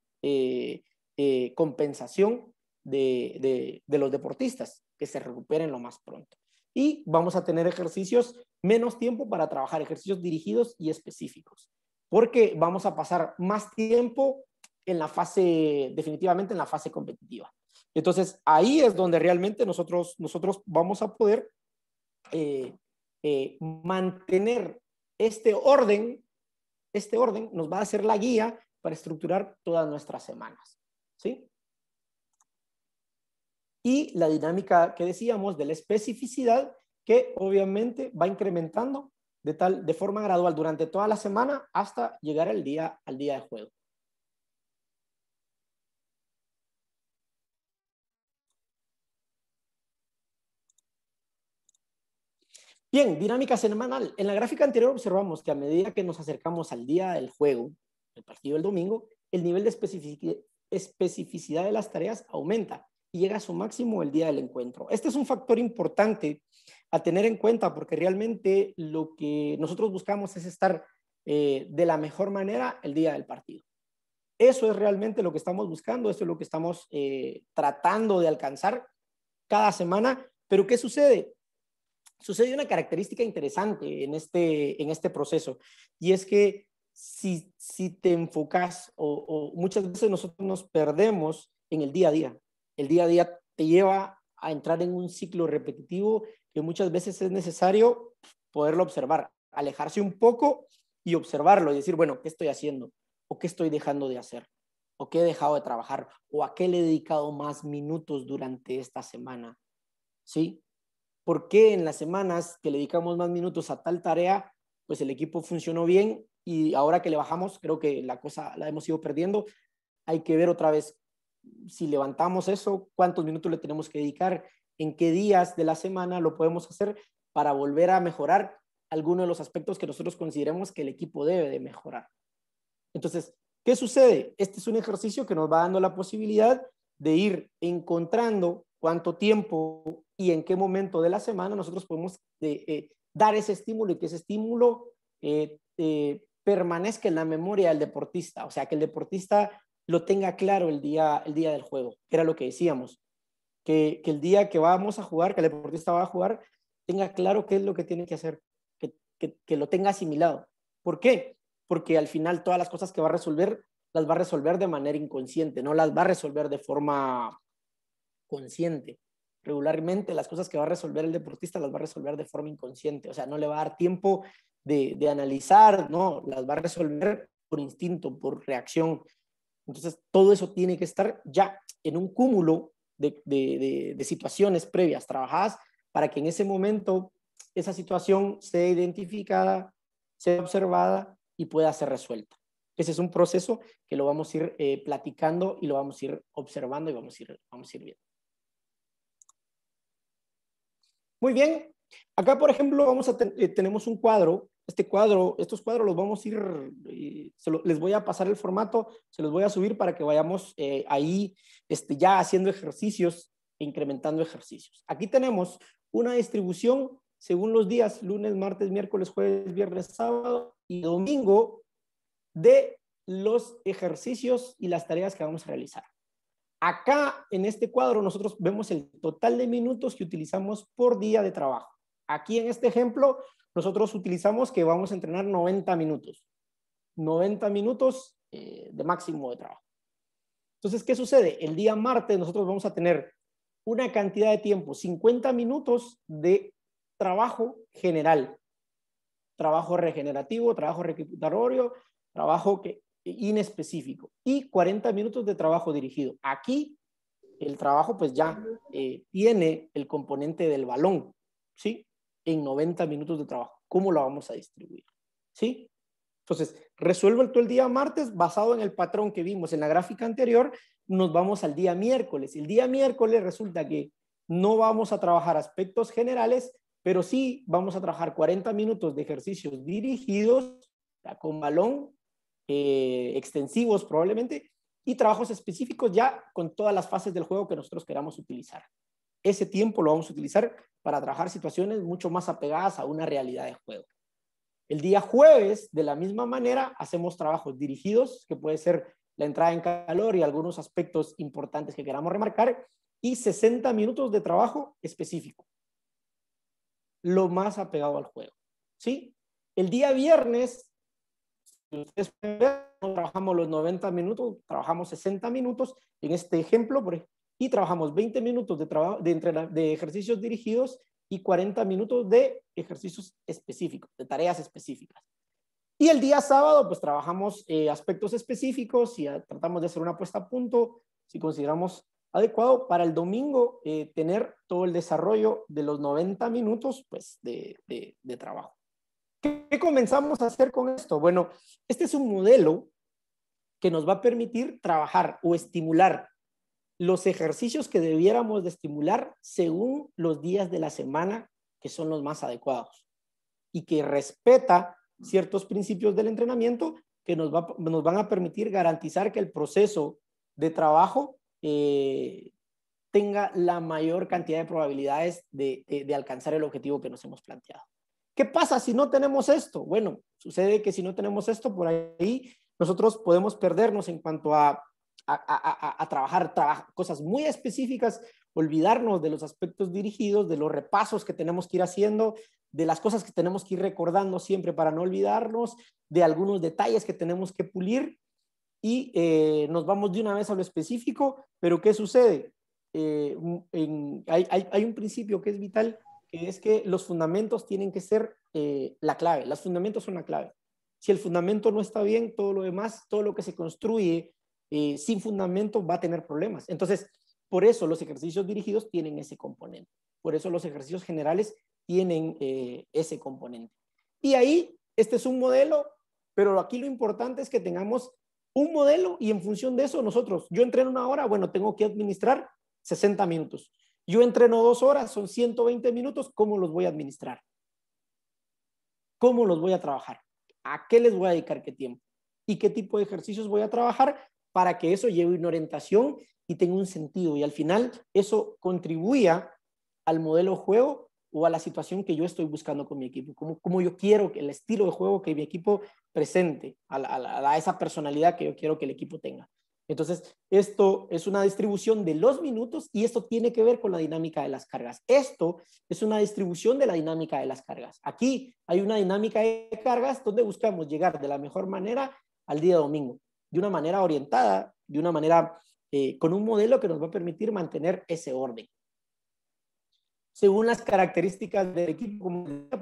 compensación de los deportistas, que se recuperen lo más pronto. Y vamos a tener ejercicios, menos tiempo para trabajar, ejercicios dirigidos y específicos, porque vamos a pasar más tiempo en la fase, definitivamente en la fase competitiva. Entonces, ahí es donde realmente nosotros vamos a poder mantener este orden nos va a hacer la guía para estructurar todas nuestras semanas, ¿sí? Y la dinámica que decíamos de la especificidad que obviamente va incrementando de forma gradual durante toda la semana hasta llegar al día de juego. Bien, dinámica semanal. En la gráfica anterior observamos que a medida que nos acercamos al día del juego, el partido del domingo, el nivel de especificidad de las tareas aumenta y llega a su máximo el día del encuentro. Este es un factor importante a tener en cuenta porque realmente lo que nosotros buscamos es estar de la mejor manera el día del partido. Eso es realmente lo que estamos buscando, eso es lo que estamos tratando de alcanzar cada semana. Pero ¿qué sucede? Sucede una característica interesante en este proceso, y es que si te enfocas o muchas veces nosotros nos perdemos en el día a día. El día a día te lleva a entrar en un ciclo repetitivo que muchas veces es necesario poderlo observar, alejarse un poco y observarlo y decir, bueno, ¿qué estoy haciendo? ¿O qué estoy dejando de hacer? ¿O qué he dejado de trabajar? ¿O a qué le he dedicado más minutos durante esta semana? ¿Sí? ¿Por qué en las semanas que le dedicamos más minutos a tal tarea, pues el equipo funcionó bien y ahora que le bajamos, creo que la cosa la hemos ido perdiendo? Hay que ver otra vez si levantamos eso, cuántos minutos le tenemos que dedicar, en qué días de la semana lo podemos hacer para volver a mejorar algunos de los aspectos que nosotros consideremos que el equipo debe de mejorar. Entonces, ¿qué sucede? Este es un ejercicio que nos va dando la posibilidad de ir encontrando cuánto tiempo y en qué momento de la semana nosotros podemos dar ese estímulo y que ese estímulo permanezca en la memoria del deportista. O sea, que el deportista lo tenga claro el día del juego, que era lo que decíamos. Que el día que vamos a jugar, que el deportista va a jugar, tenga claro qué es lo que tiene que hacer, que lo tenga asimilado. ¿Por qué? Porque al final todas las cosas que va a resolver, las va a resolver de manera inconsciente, no las va a resolver de forma consciente. Regularmente las cosas que va a resolver el deportista las va a resolver de forma inconsciente, o sea, no le va a dar tiempo de analizar, no, las va a resolver por instinto, por reacción. Entonces, todo eso tiene que estar ya en un cúmulo de situaciones previas trabajadas para que en ese momento esa situación sea identificada, sea observada y pueda ser resuelta. Ese es un proceso que lo vamos a ir platicando y lo vamos a ir observando y vamos a ir viendo. Muy bien. Acá, por ejemplo, tenemos un cuadro. Estos cuadros los vamos a ir, les voy a pasar el formato, se los voy a subir para que vayamos ahí ya haciendo ejercicios e incrementando ejercicios. Aquí tenemos una distribución según los días, lunes, martes, miércoles, jueves, viernes, sábado y domingo, de los ejercicios y las tareas que vamos a realizar. Acá en este cuadro nosotros vemos el total de minutos que utilizamos por día de trabajo. Aquí en este ejemplo nosotros utilizamos que vamos a entrenar 90 minutos. 90 minutos de máximo de trabajo. Entonces, ¿qué sucede? El día martes nosotros vamos a tener una cantidad de tiempo, 50 minutos de trabajo general. Trabajo regenerativo, trabajo reclutatorio, trabajo inespecífico y 40 minutos de trabajo dirigido. Aquí el trabajo pues ya tiene el componente del balón, ¿sí? En 90 minutos de trabajo. ¿Cómo lo vamos a distribuir? ¿Sí? Entonces, resuelvo todo el día martes basado en el patrón que vimos en la gráfica anterior. Nos vamos al día miércoles. El día miércoles resulta que no vamos a trabajar aspectos generales, pero sí vamos a trabajar 40 minutos de ejercicios dirigidos con balón, extensivos probablemente, y trabajos específicos ya con todas las fases del juego que nosotros queramos utilizar. Ese tiempo lo vamos a utilizar para trabajar situaciones mucho más apegadas a una realidad de juego. El día jueves, de la misma manera, hacemos trabajos dirigidos, que puede ser la entrada en calor y algunos aspectos importantes que queramos remarcar, y 60 minutos de trabajo específico, lo más apegado al juego, ¿sí? El día viernes, ustedes pueden ver, no trabajamos los 90 minutos, trabajamos 60 minutos en este ejemplo, y trabajamos 20 minutos de ejercicios dirigidos y 40 minutos de ejercicios específicos, de tareas específicas. Y el día sábado, pues trabajamos aspectos específicos y tratamos de hacer una puesta a punto, si consideramos adecuado para el domingo tener todo el desarrollo de los 90 minutos pues, de trabajo. ¿Qué comenzamos a hacer con esto? Bueno, este es un modelo que nos va a permitir trabajar o estimular los ejercicios que debiéramos de estimular según los días de la semana que son los más adecuados y que respeta ciertos principios del entrenamiento que nos van a permitir garantizar que el proceso de trabajo tenga la mayor cantidad de probabilidades de alcanzar el objetivo que nos hemos planteado. ¿Qué pasa si no tenemos esto? Bueno, sucede que si no tenemos esto, por ahí nosotros podemos perdernos en cuanto a trabajar cosas muy específicas, olvidarnos de los aspectos dirigidos, de los repasos que tenemos que ir haciendo, de las cosas que tenemos que ir recordando siempre para no olvidarnos, de algunos detalles que tenemos que pulir y nos vamos de una vez a lo específico. Pero ¿qué sucede? Hay un principio que es vital, que es que los fundamentos tienen que ser la clave. Los fundamentos son la clave. Si el fundamento no está bien, todo lo demás, todo lo que se construye sin fundamento va a tener problemas. Entonces, por eso los ejercicios dirigidos tienen ese componente. Por eso los ejercicios generales tienen ese componente. Y ahí, este es un modelo, pero aquí lo importante es que tengamos un modelo y en función de eso nosotros, yo entreno 1 hora, bueno, tengo que administrar 60 minutos. Yo entreno 2 horas, son 120 minutos, ¿cómo los voy a administrar? ¿Cómo los voy a trabajar? ¿A qué les voy a dedicar qué tiempo? ¿Y qué tipo de ejercicios voy a trabajar para que eso lleve una orientación y tenga un sentido? Y al final eso contribuya al modelo de juego o a la situación que yo estoy buscando con mi equipo. Como yo quiero que el estilo de juego que mi equipo presente, a esa personalidad que yo quiero que el equipo tenga. Entonces, esto es una distribución de los minutos y esto tiene que ver con la dinámica de las cargas. Esto es una distribución de la dinámica de las cargas. Aquí hay una dinámica de cargas donde buscamos llegar de la mejor manera al día domingo, de una manera orientada, de una manera con un modelo que nos va a permitir mantener ese orden. Según las características del equipo,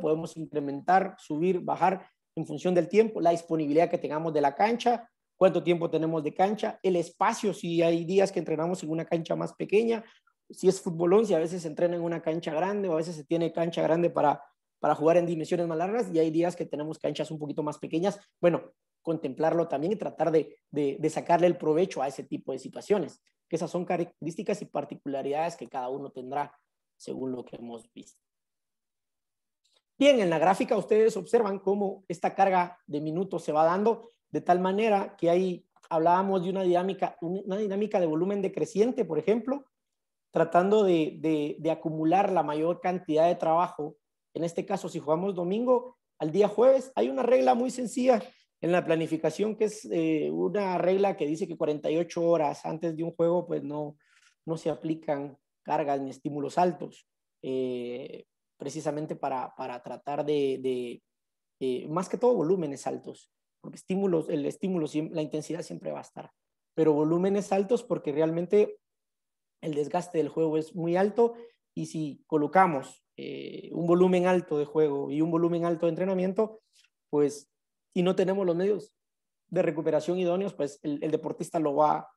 podemos incrementar, subir, bajar en función del tiempo, la disponibilidad que tengamos de la cancha, cuánto tiempo tenemos de cancha, el espacio, si hay días que entrenamos en una cancha más pequeña, si es futbolón, si a veces se entrena en una cancha grande o a veces se tiene cancha grande para jugar en dimensiones más largas y hay días que tenemos canchas un poquito más pequeñas. Bueno, contemplarlo también y tratar de sacarle el provecho a ese tipo de situaciones, que esas son características y particularidades que cada uno tendrá según lo que hemos visto. Bien, en la gráfica ustedes observan cómo esta carga de minutos se va dando de tal manera que ahí hablábamos de una dinámica de volumen decreciente, por ejemplo, tratando de acumular la mayor cantidad de trabajo. En este caso, si jugamos domingo, al día jueves, hay una regla muy sencilla en la planificación que es una regla que dice que 48 horas antes de un juego pues no se aplican cargas ni estímulos altos, precisamente para tratar más que todo volúmenes altos, porque la intensidad siempre va a estar, pero volúmenes altos porque realmente el desgaste del juego es muy alto y si colocamos un volumen alto de juego y un volumen alto de entrenamiento, pues, y no tenemos los medios de recuperación idóneos, pues el deportista lo va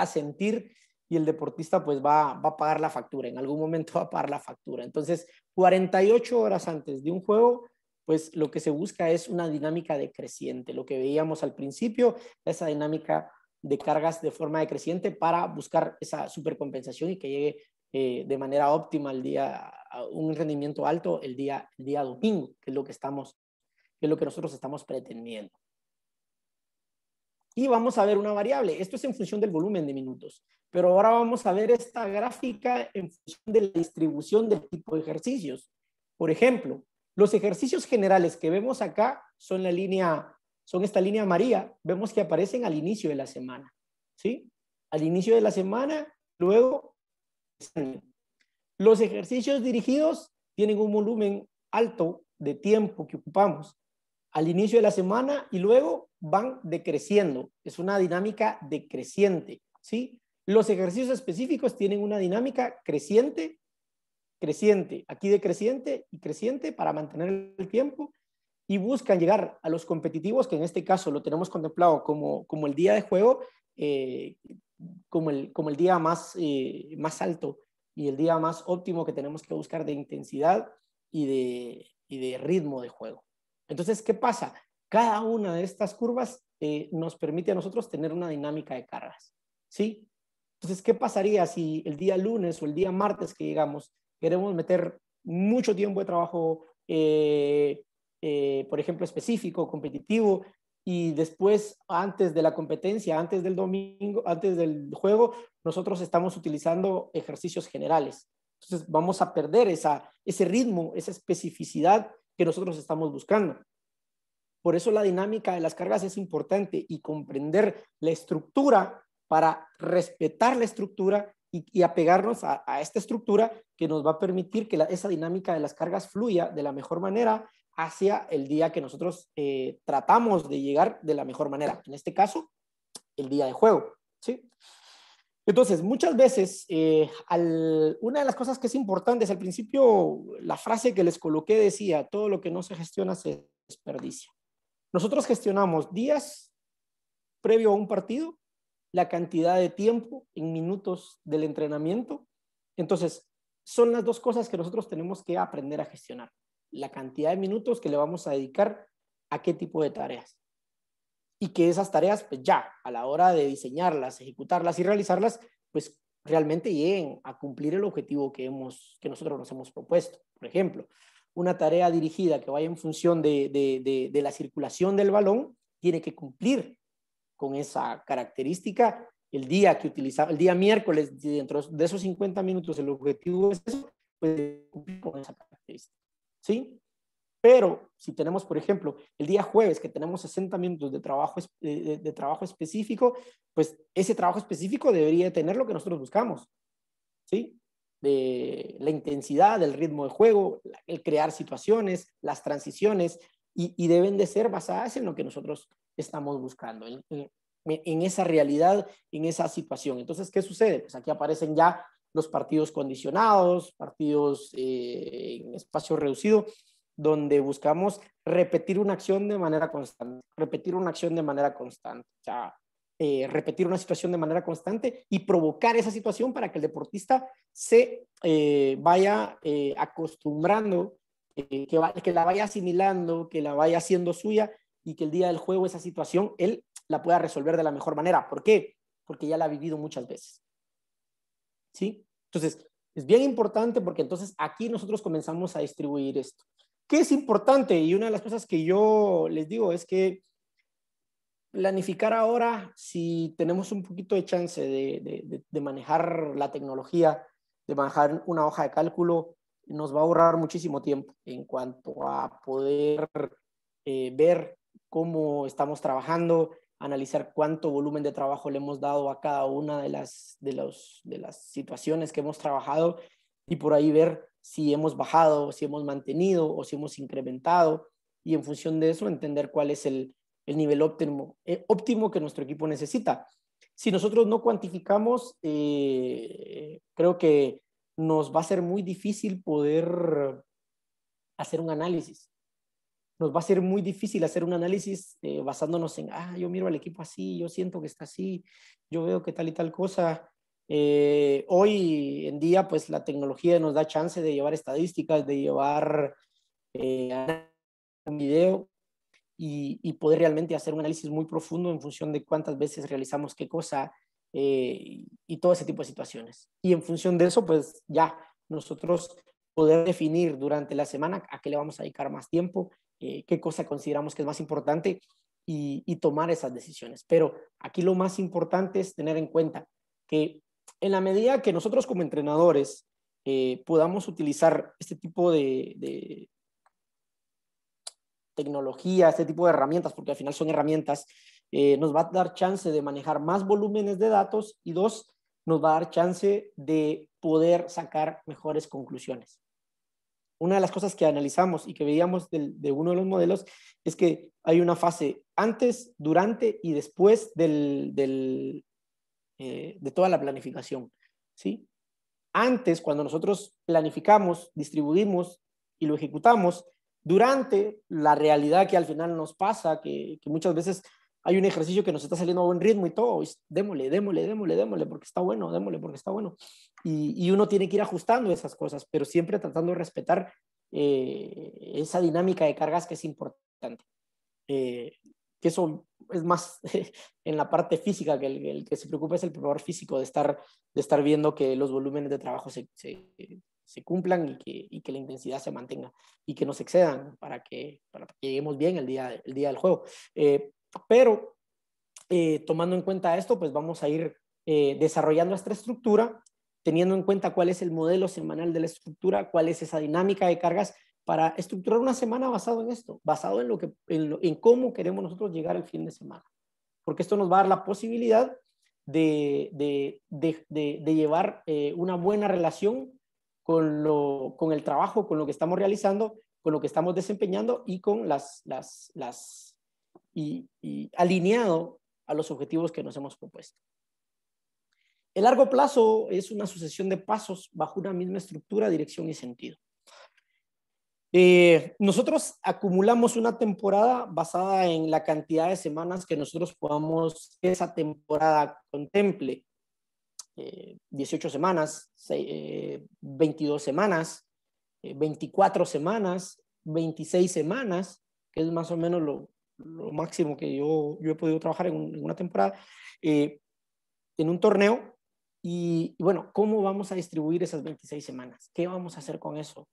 a sentir y el deportista pues va a pagar la factura, en algún momento va a pagar la factura. Entonces, 48 horas antes de un juego, pues lo que se busca es una dinámica decreciente, lo que veíamos al principio, esa dinámica de cargas de forma decreciente para buscar esa supercompensación y que llegue de manera óptima el día, a un rendimiento alto el día domingo, que es lo que nosotros estamos pretendiendo. Y vamos a ver una variable. Esto es en función del volumen de minutos. Pero ahora vamos a ver esta gráfica en función de la distribución del tipo de ejercicios. Por ejemplo, los ejercicios generales que vemos acá son esta línea amarilla. Vemos que aparecen al inicio de la semana. ¿Sí? Al inicio de la semana, luego. Los ejercicios dirigidos tienen un volumen alto de tiempo que ocupamos al inicio de la semana y luego van decreciendo. Es una dinámica decreciente, ¿sí? Los ejercicios específicos tienen una dinámica creciente, aquí decreciente y creciente para mantener el tiempo. y buscan llegar a los competitivos, que en este caso lo tenemos contemplado como el día de juego, como el día más alto y el día más óptimo que tenemos que buscar de intensidad y de ritmo de juego. Entonces, ¿qué pasa? Cada una de estas curvas nos permite a nosotros tener una dinámica de cargas, ¿sí? Entonces, ¿qué pasaría si el día lunes o el día martes que llegamos queremos meter mucho tiempo de trabajo, por ejemplo, específico, competitivo, y después, antes de la competencia, antes del domingo, antes del juego, nosotros estamos utilizando ejercicios generales? Entonces, vamos a perder ese ritmo, esa especificidad que nosotros estamos buscando. Por eso la dinámica de las cargas es importante y comprender la estructura para respetar la estructura y apegarnos a esta estructura que nos va a permitir que esa dinámica de las cargas fluya de la mejor manera hacia el día que nosotros tratamos de llegar de la mejor manera. En este caso, el día de juego, ¿sí? Entonces, muchas veces, una de las cosas que es importante es al principio, la frase que les coloqué decía, todo lo que no se gestiona se desperdicia. Nosotros gestionamos días previo a un partido, la cantidad de tiempo en minutos del entrenamiento. Entonces, son las dos cosas que nosotros tenemos que aprender a gestionar. La cantidad de minutos que le vamos a dedicar a qué tipo de tareas. Y que esas tareas, pues ya, a la hora de diseñarlas, ejecutarlas y realizarlas, pues realmente lleguen a cumplir el objetivo que nosotros nos hemos propuesto. Por ejemplo, una tarea dirigida que vaya en función de la circulación del balón tiene que cumplir con esa característica el día miércoles, dentro de esos 50 minutos, el objetivo es eso, pues cumplir con esa característica, ¿sí? Pero si tenemos, por ejemplo, el día jueves que tenemos 60 minutos de trabajo específico, pues ese trabajo específico debería tener lo que nosotros buscamos, ¿sí? De la intensidad, del ritmo de juego, el crear situaciones, las transiciones, y deben de ser basadas en lo que nosotros estamos buscando, en esa realidad, en esa situación. Entonces, ¿qué sucede? Pues aquí aparecen ya los partidos condicionados, partidos en espacio reducido, donde buscamos repetir una acción de manera constante, o sea, repetir una situación de manera constante y provocar esa situación para que el deportista se vaya acostumbrando, que la vaya asimilando, que la vaya haciendo suya y que el día del juego esa situación él la pueda resolver de la mejor manera. ¿Por qué? Porque ya la ha vivido muchas veces, ¿sí? Entonces, es bien importante porque entonces aquí nosotros comenzamos a distribuir esto. ¿Qué es importante? Y una de las cosas que yo les digo es que planificar ahora, si tenemos un poquito de chance de manejar la tecnología, de manejar una hoja de cálculo, nos va a ahorrar muchísimo tiempo en cuanto a poder ver cómo estamos trabajando, analizar cuánto volumen de trabajo le hemos dado a cada una de las situaciones que hemos trabajado y por ahí ver si hemos bajado, si hemos mantenido o si hemos incrementado, y en función de eso entender cuál es el nivel óptimo que nuestro equipo necesita. Si nosotros no cuantificamos, creo que nos va a ser muy difícil poder hacer un análisis. Nos va a ser muy difícil hacer un análisis basándonos en, yo miro al equipo así, yo siento que está así, yo veo que tal y tal cosa. Hoy en día, pues la tecnología nos da chance de llevar estadísticas, de llevar un video y poder realmente hacer un análisis muy profundo en función de cuántas veces realizamos qué cosa y todo ese tipo de situaciones. Y en función de eso, pues ya nosotros poder definir durante la semana a qué le vamos a dedicar más tiempo, qué cosa consideramos que es más importante y tomar esas decisiones. Pero aquí lo más importante es tener en cuenta que en la medida que nosotros como entrenadores podamos utilizar este tipo de tecnología, este tipo de herramientas, porque al final son herramientas, nos va a dar chance de manejar más volúmenes de datos y dos, nos va a dar chance de poder sacar mejores conclusiones. Una de las cosas que analizamos y que veíamos de uno de los modelos es que hay una fase antes, durante y después de toda la planificación, ¿sí? Antes, cuando nosotros planificamos, distribuimos y lo ejecutamos, Durante la realidad que al final nos pasa, que muchas veces hay un ejercicio que nos está saliendo a buen ritmo y todo, y démosle, démosle, démosle, démosle, porque está bueno, démosle, porque está bueno. Y uno tiene que ir ajustando esas cosas, pero siempre tratando de respetar esa dinámica de cargas que es importante. Que eso es más en la parte física, que el que se preocupa es el preparador físico de estar viendo que los volúmenes de trabajo se cumplan y que la intensidad se mantenga y que no se excedan para que lleguemos bien el día del juego. Pero tomando en cuenta esto, pues vamos a ir desarrollando esta estructura, teniendo en cuenta cuál es el modelo semanal de la estructura, cuál es esa dinámica de cargas para estructurar una semana basado en esto, basado en cómo queremos nosotros llegar al fin de semana. Porque esto nos va a dar la posibilidad de llevar una buena relación con el trabajo, con lo que estamos realizando, con lo que estamos desempeñando y con y alineado a los objetivos que nos hemos propuesto. El largo plazo es una sucesión de pasos bajo una misma estructura, dirección y sentido. Nosotros acumulamos una temporada basada en la cantidad de semanas que nosotros podamos que esa temporada contemple. 18 semanas, 22 semanas, 24 semanas, 26 semanas, que es más o menos lo máximo que yo he podido trabajar en una temporada, en un torneo. Y bueno, ¿cómo vamos a distribuir esas 26 semanas? ¿Qué vamos a hacer con eso?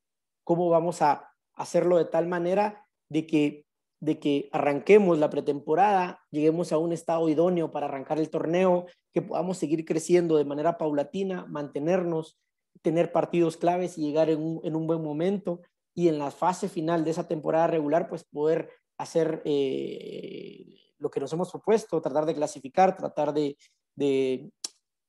¿Cómo vamos a hacerlo de tal manera de que arranquemos la pretemporada, lleguemos a un estado idóneo para arrancar el torneo, que podamos seguir creciendo de manera paulatina, mantenernos, tener partidos claves y llegar en un buen momento, y en la fase final de esa temporada regular, pues poder hacer lo que nos hemos propuesto, tratar de clasificar, tratar de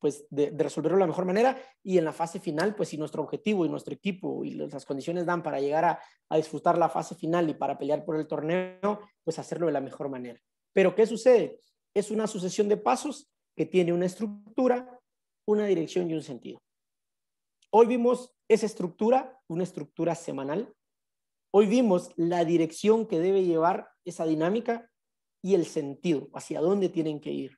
resolverlo de la mejor manera, y en la fase final, pues si nuestro objetivo y nuestro equipo y las condiciones dan para llegar a disfrutar la fase final y para pelear por el torneo, pues hacerlo de la mejor manera. Pero ¿qué sucede? Es una sucesión de pasos que tiene una estructura, una dirección y un sentido. Hoy vimos esa estructura, una estructura semanal. Hoy vimos la dirección que debe llevar esa dinámica y el sentido, hacia dónde tienen que ir,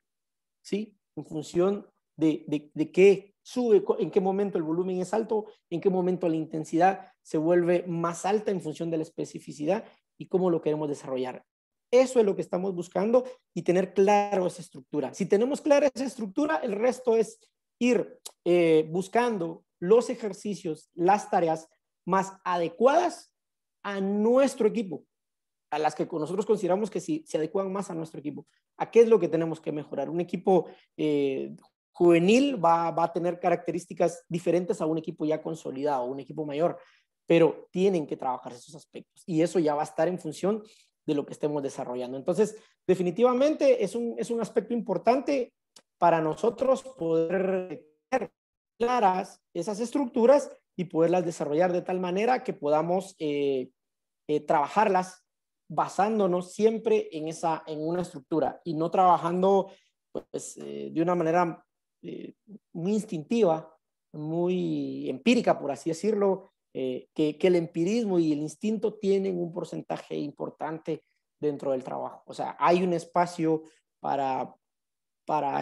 ¿sí? En función de qué sube, en qué momento el volumen es alto, en qué momento la intensidad se vuelve más alta en función de la especificidad y cómo lo queremos desarrollar. Eso es lo que estamos buscando, y tener claro esa estructura. Si tenemos clara esa estructura, el resto es ir buscando los ejercicios, las tareas más adecuadas a nuestro equipo, a las que nosotros consideramos que se adecuan más a nuestro equipo. ¿A qué es lo que tenemos que mejorar? Un equipo juvenil va a tener características diferentes a un equipo ya consolidado, un equipo mayor, pero tienen que trabajar esos aspectos, y eso ya va a estar en función de lo que estemos desarrollando. Entonces, definitivamente es un aspecto importante para nosotros poder tener claras esas estructuras y poderlas desarrollar de tal manera que podamos trabajarlas basándonos siempre en una estructura, y no trabajando pues, de una manera muy instintiva, muy empírica, por así decirlo, que el empirismo y el instinto tienen un porcentaje importante dentro del trabajo. O sea, hay un espacio para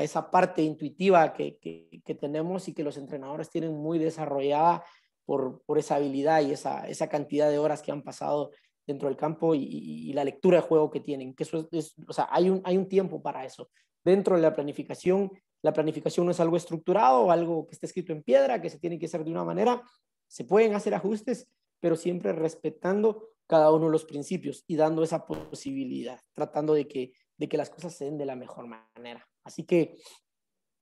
esa parte intuitiva que tenemos y que los entrenadores tienen muy desarrollada por esa habilidad y esa cantidad de horas que han pasado dentro del campo y la lectura de juego que tienen, que eso o sea, hay un tiempo para eso. Dentro de la planificación no es algo estructurado o algo que está escrito en piedra, que se tiene que hacer de una manera. Se pueden hacer ajustes, pero siempre respetando cada uno de los principios y dando esa posibilidad, tratando de que las cosas se den de la mejor manera. Así que,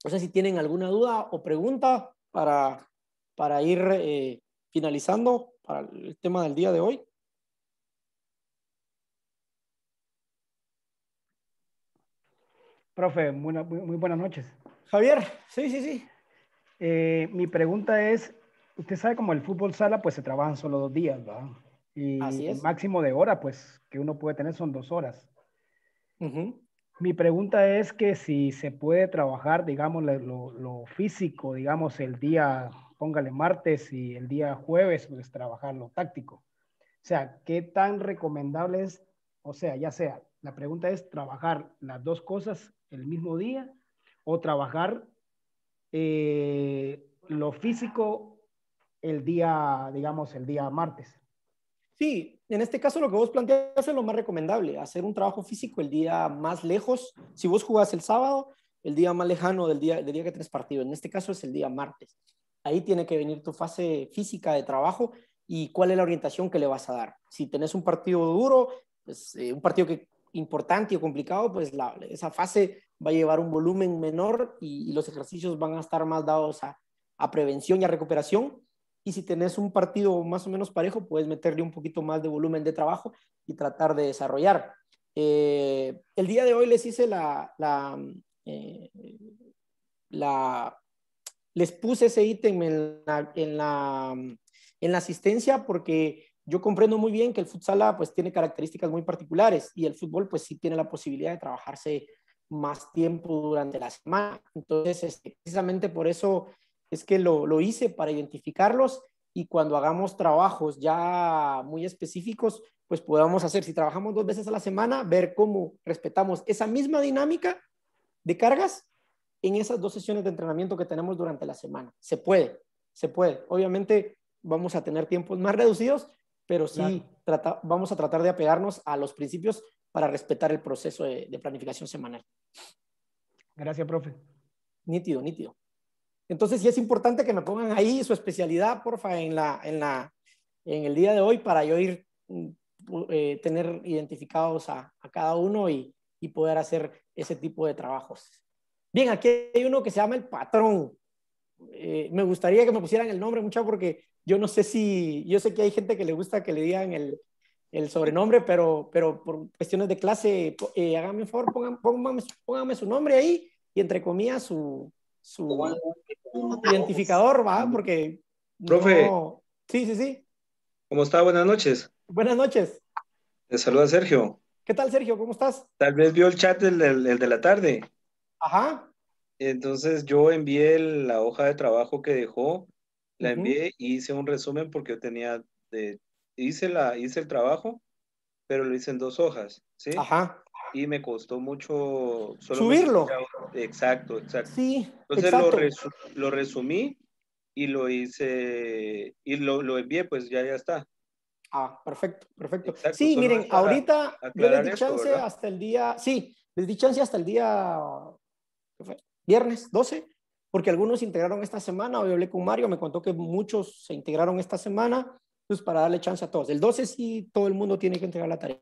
no sé si tienen alguna duda o pregunta para ir finalizando para el tema del día de hoy. Profe, muy buenas noches. Javier, sí. Mi pregunta es, usted sabe como el fútbol sala, pues se trabajan solo 2 días, ¿verdad? Y Así el es. máximo de hora, pues, que uno puede tener son 2 horas. Uh-huh. Mi pregunta es que si se puede trabajar, digamos, lo físico, digamos, el día, póngale martes, y el día jueves, pues trabajar lo táctico. O sea, ¿qué tan recomendable es? O sea, ya sea, la pregunta es trabajar las dos cosas el mismo día o trabajar lo físico el día, digamos, el día martes. Sí, en este caso lo que vos planteas es lo más recomendable, hacer un trabajo físico el día más lejos. Si vos jugás el sábado, el día más lejano del día que tenés partido. En este caso es el día martes. Ahí tiene que venir tu fase física de trabajo y cuál es la orientación que le vas a dar. Si tenés un partido duro, pues un partido importante o complicado, pues esa fase va a llevar un volumen menor y los ejercicios van a estar más dados a prevención y a recuperación. Y si tenés un partido más o menos parejo, puedes meterle un poquito más de volumen de trabajo y tratar de desarrollar. El día de hoy les hice eh, la les puse ese ítem en la asistencia porque yo comprendo muy bien que el futsal pues tiene características muy particulares y el fútbol pues sí tiene la posibilidad de trabajarse más tiempo durante la semana. Entonces, precisamente por eso es que lo hice para identificarlos y cuando hagamos trabajos ya muy específicos, pues podamos hacer, si trabajamos 2 veces a la semana, ver cómo respetamos esa misma dinámica de cargas en esas 2 sesiones de entrenamiento que tenemos durante la semana. Se puede, se puede. Obviamente vamos a tener tiempos más reducidos, pero sí vamos a tratar de apegarnos a los principios para respetar el proceso de planificación semanal. Gracias, profe. Nítido, nítido. Entonces sí es importante que me pongan ahí su especialidad, porfa, en el día de hoy para yo ir tener identificados a cada uno y poder hacer ese tipo de trabajos. Bien, aquí hay uno que se llama el patrón. Me gustaría que me pusieran el nombre, mucho, porque yo no sé yo sé que hay gente que le gusta que le digan el sobrenombre, pero por cuestiones de clase, háganme un favor, pónganme su nombre ahí y entre comillas su identificador, ¿va? Porque Profe, no... Sí, sí, sí. ¿cómo está? Buenas noches. Buenas noches. Te saluda Sergio. ¿Qué tal, Sergio? ¿Cómo estás? Tal vez vio el chat el de la tarde. Ajá. Entonces yo envié la hoja de trabajo que dejó, la Uh-huh. envié y hice un resumen porque yo tenía hice el trabajo, pero lo hice en 2 hojas, ¿sí? Ajá. Y me costó mucho, solo me Subirlo. servía. Exacto, exacto. Sí, Entonces exacto. lo resumí y lo hice, y lo envié, pues ya está. Ah, perfecto, perfecto. Exacto, Sí, solo miren, es para ahorita yo les aclarar di esto, chance ¿verdad? hasta el día, sí, les di chance hasta el día, ¿qué fue? Viernes 12, porque algunos se integraron esta semana. Hoy hablé con Mario, me contó que muchos se integraron esta semana, pues para darle chance a todos. El 12 sí, todo el mundo tiene que entregar la tarea.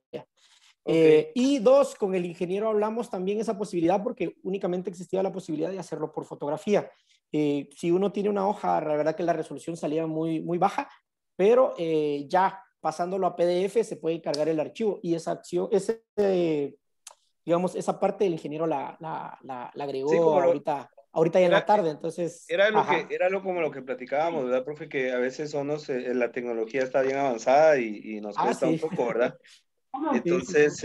Ok. Y 2, con el ingeniero hablamos también esa posibilidad porque únicamente existía la posibilidad de hacerlo por fotografía. Si uno tiene una hoja, la verdad que la resolución salía muy, muy baja, pero ya pasándolo a PDF se puede cargar el archivo y esa acción, digamos, esa parte el ingeniero la Sí, agregó ahorita ya en era, la tarde, entonces, ajá. era lo como lo que platicábamos, ¿verdad, profe? Que a veces la tecnología está bien avanzada y nos Ah, cuesta un sí. poco, ¿verdad? Sí, sí, sí. Entonces,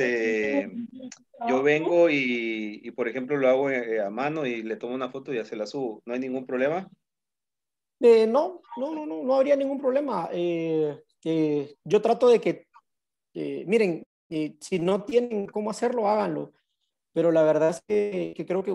yo vengo por ejemplo, lo hago a mano y le tomo una foto y ya se la subo. ¿No hay ningún problema? No habría ningún problema. Yo trato de que, miren, si no tienen cómo hacerlo, háganlo. Pero la verdad es que creo que,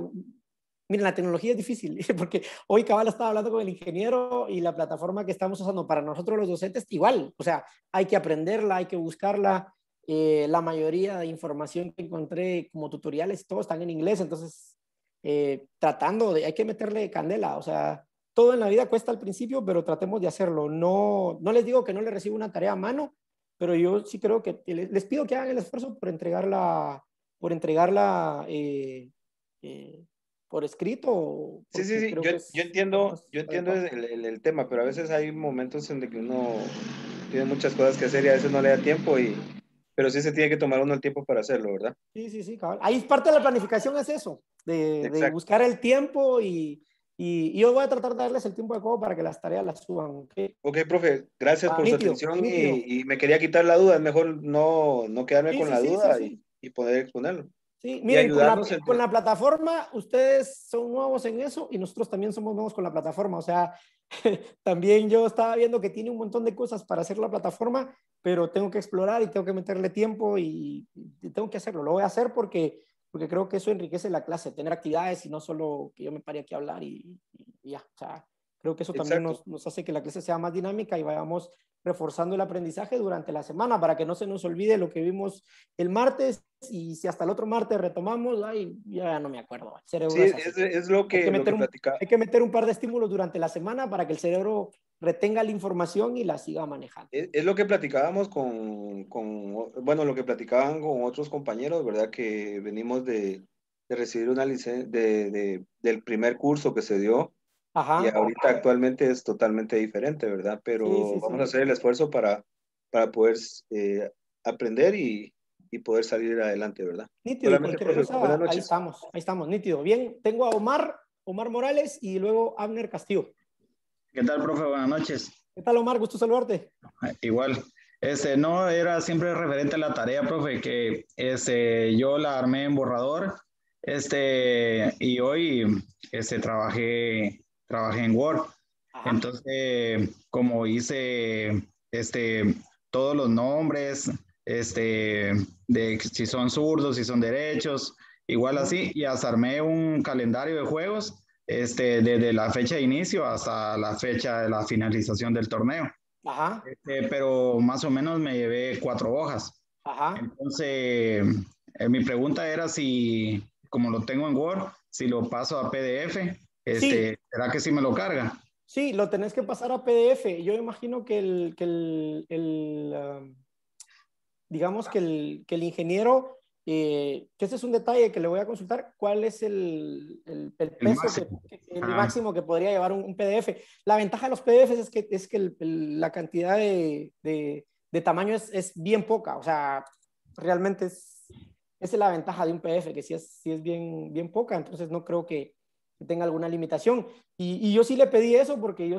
miren, la tecnología es difícil, porque hoy cabal estaba hablando con el ingeniero y la plataforma que estamos usando para nosotros los docentes, igual, o sea, hay que aprenderla, hay que buscarla. La mayoría de información que encontré como tutoriales, todos están en inglés, entonces hay que meterle candela, o sea, todo en la vida cuesta al principio, pero tratemos de hacerlo. No, no les digo que no les recibo una tarea a mano, pero yo sí creo que les pido que hagan el esfuerzo por entregarla por escrito, Sí, sí, porque sí, creo que es lo más yo entiendo adecuado. el tema, pero a veces hay momentos en los que uno tiene muchas cosas que hacer y a veces no le da tiempo, pero sí se tiene que tomar uno el tiempo para hacerlo, ¿verdad? Sí, sí, sí, cabal. Ahí parte de la planificación es eso, de Exacto. buscar el tiempo y yo voy a tratar de darles el tiempo adecuado para que las tareas las suban, ¿ok? Ok, profe, gracias por su Nítido, atención nítido. y me quería quitar la duda, es mejor no quedarme Sí, con sí, la sí, sí, duda sí. y poder exponerlo. Sí, miren, ayudarnos con la plataforma, ustedes son nuevos en eso y nosotros también somos nuevos con la plataforma. O sea, también yo estaba viendo que tiene un montón de cosas para hacer la plataforma, pero tengo que explorar y tengo que meterle tiempo y tengo que hacerlo. Lo voy a hacer porque creo que eso enriquece la clase, tener actividades y no solo que yo me pare aquí a hablar y ya. O sea, creo que eso también nos hace que la clase sea más dinámica y vayamos reforzando el aprendizaje durante la semana para que no se nos olvide lo que vimos el martes y si hasta el otro martes retomamos, ay, ya no me acuerdo. El cerebro Sí, es así. es lo que platicaba. Hay que meter un par de estímulos durante la semana para que el cerebro retenga la información y la siga manejando. Es lo que platicábamos bueno, lo que platicaban con otros compañeros, ¿verdad? Que venimos de recibir una licencia del primer curso que se dio. Ajá. Y ahorita actualmente es totalmente diferente, ¿verdad? Pero Sí. vamos a hacer el esfuerzo para poder aprender y poder salir adelante, ¿verdad? Nítido, y cualquier profe, cosa, buenas ahí noches. estamos, nítido. Bien, tengo a Omar Morales y luego Abner Castillo. ¿Qué tal, profe? Buenas noches. ¿Qué tal, Omar? Gusto saludarte. Igual. No, era siempre referente a la tarea, profe, que yo la armé en borrador, y hoy trabajé en Word. Ajá. Entonces, como hice todos los nombres, de si son zurdos, si son derechos, igual así, y hasta armé un calendario de juegos, desde la fecha de inicio hasta la fecha de la finalización del torneo. Ajá. Pero más o menos me llevé 4 hojas. Ajá. Entonces, mi pregunta era si, como lo tengo en Word, si lo paso a PDF, Sí. ¿será que sí me lo carga? Sí, lo tenés que pasar a PDF. Yo imagino que digamos que el ingeniero, que ese es un detalle que le voy a consultar, ¿cuál es el peso, máximo. el máximo que podría llevar un PDF? La ventaja de los PDFs es que la cantidad de tamaño es bien poca, o sea, realmente esa es la ventaja de un PDF, que sí es bien poca, entonces no creo que tenga alguna limitación. Y yo sí le pedí eso porque yo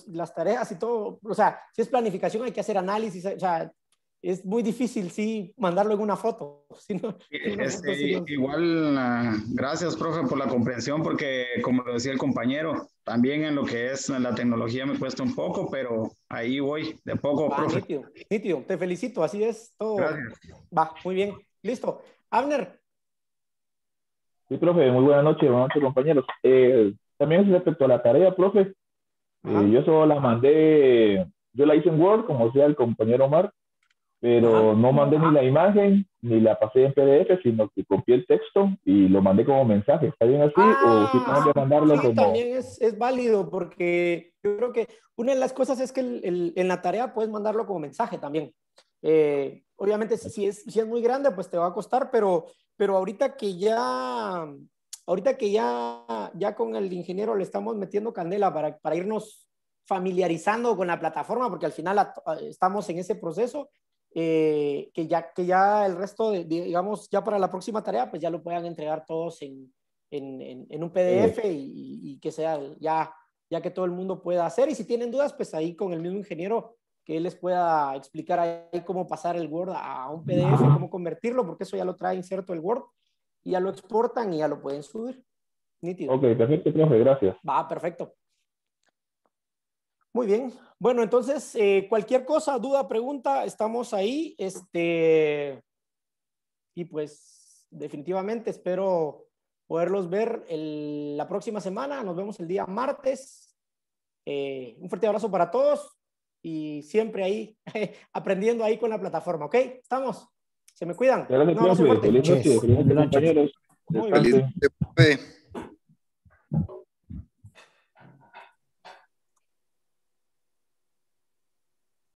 las tareas y todo, o sea, si es planificación hay que hacer análisis, o sea, es muy difícil, sí, mandarlo en una foto. Igual, gracias, profe, por la comprensión, porque como lo decía el compañero, también en lo que es la tecnología me cuesta un poco, pero ahí voy, de poco, profe. Nítido, te felicito, así es todo. Gracias. Va, muy bien, listo. Abner. Sí, profe, muy buenas noches, compañeros. También respecto a la tarea, profe, yo solo la mandé, yo la hice en Word, como sea el compañero Omar, pero no mandé ni la imagen, ni la pasé en PDF, sino que copié el texto y lo mandé como mensaje. ¿Está bien así? ¿O si tengo que mandarlo sí, como...? también es válido, porque yo creo que una de las cosas es que en la tarea puedes mandarlo como mensaje también. Obviamente, si es muy grande, pues te va a costar, pero ahorita que ya con el ingeniero le estamos metiendo candela para irnos familiarizando con la plataforma, porque al final estamos en ese proceso, que ya el resto, digamos, ya para la próxima tarea, pues ya lo puedan entregar todos en un PDF y que sea ya que todo el mundo pueda hacer. Y si tienen dudas, pues ahí con el mismo ingeniero, que él les pueda explicar ahí cómo pasar el Word a un PDF, cómo convertirlo, porque eso ya lo trae inserto el Word, y ya lo exportan y ya lo pueden subir. Nítido. Ok, perfecto, profe, gracias. Va, perfecto. Muy bien. Bueno, entonces, cualquier cosa, duda, pregunta, estamos ahí. Y pues, definitivamente espero poderlos ver la próxima semana. Nos vemos el día martes. Un fuerte abrazo para todos y siempre ahí aprendiendo ahí con la plataforma, ¿ok? ¿Estamos? Se me cuidan. Gracias, profe. Feliz noche, compañeros. Muy bien. Descansen.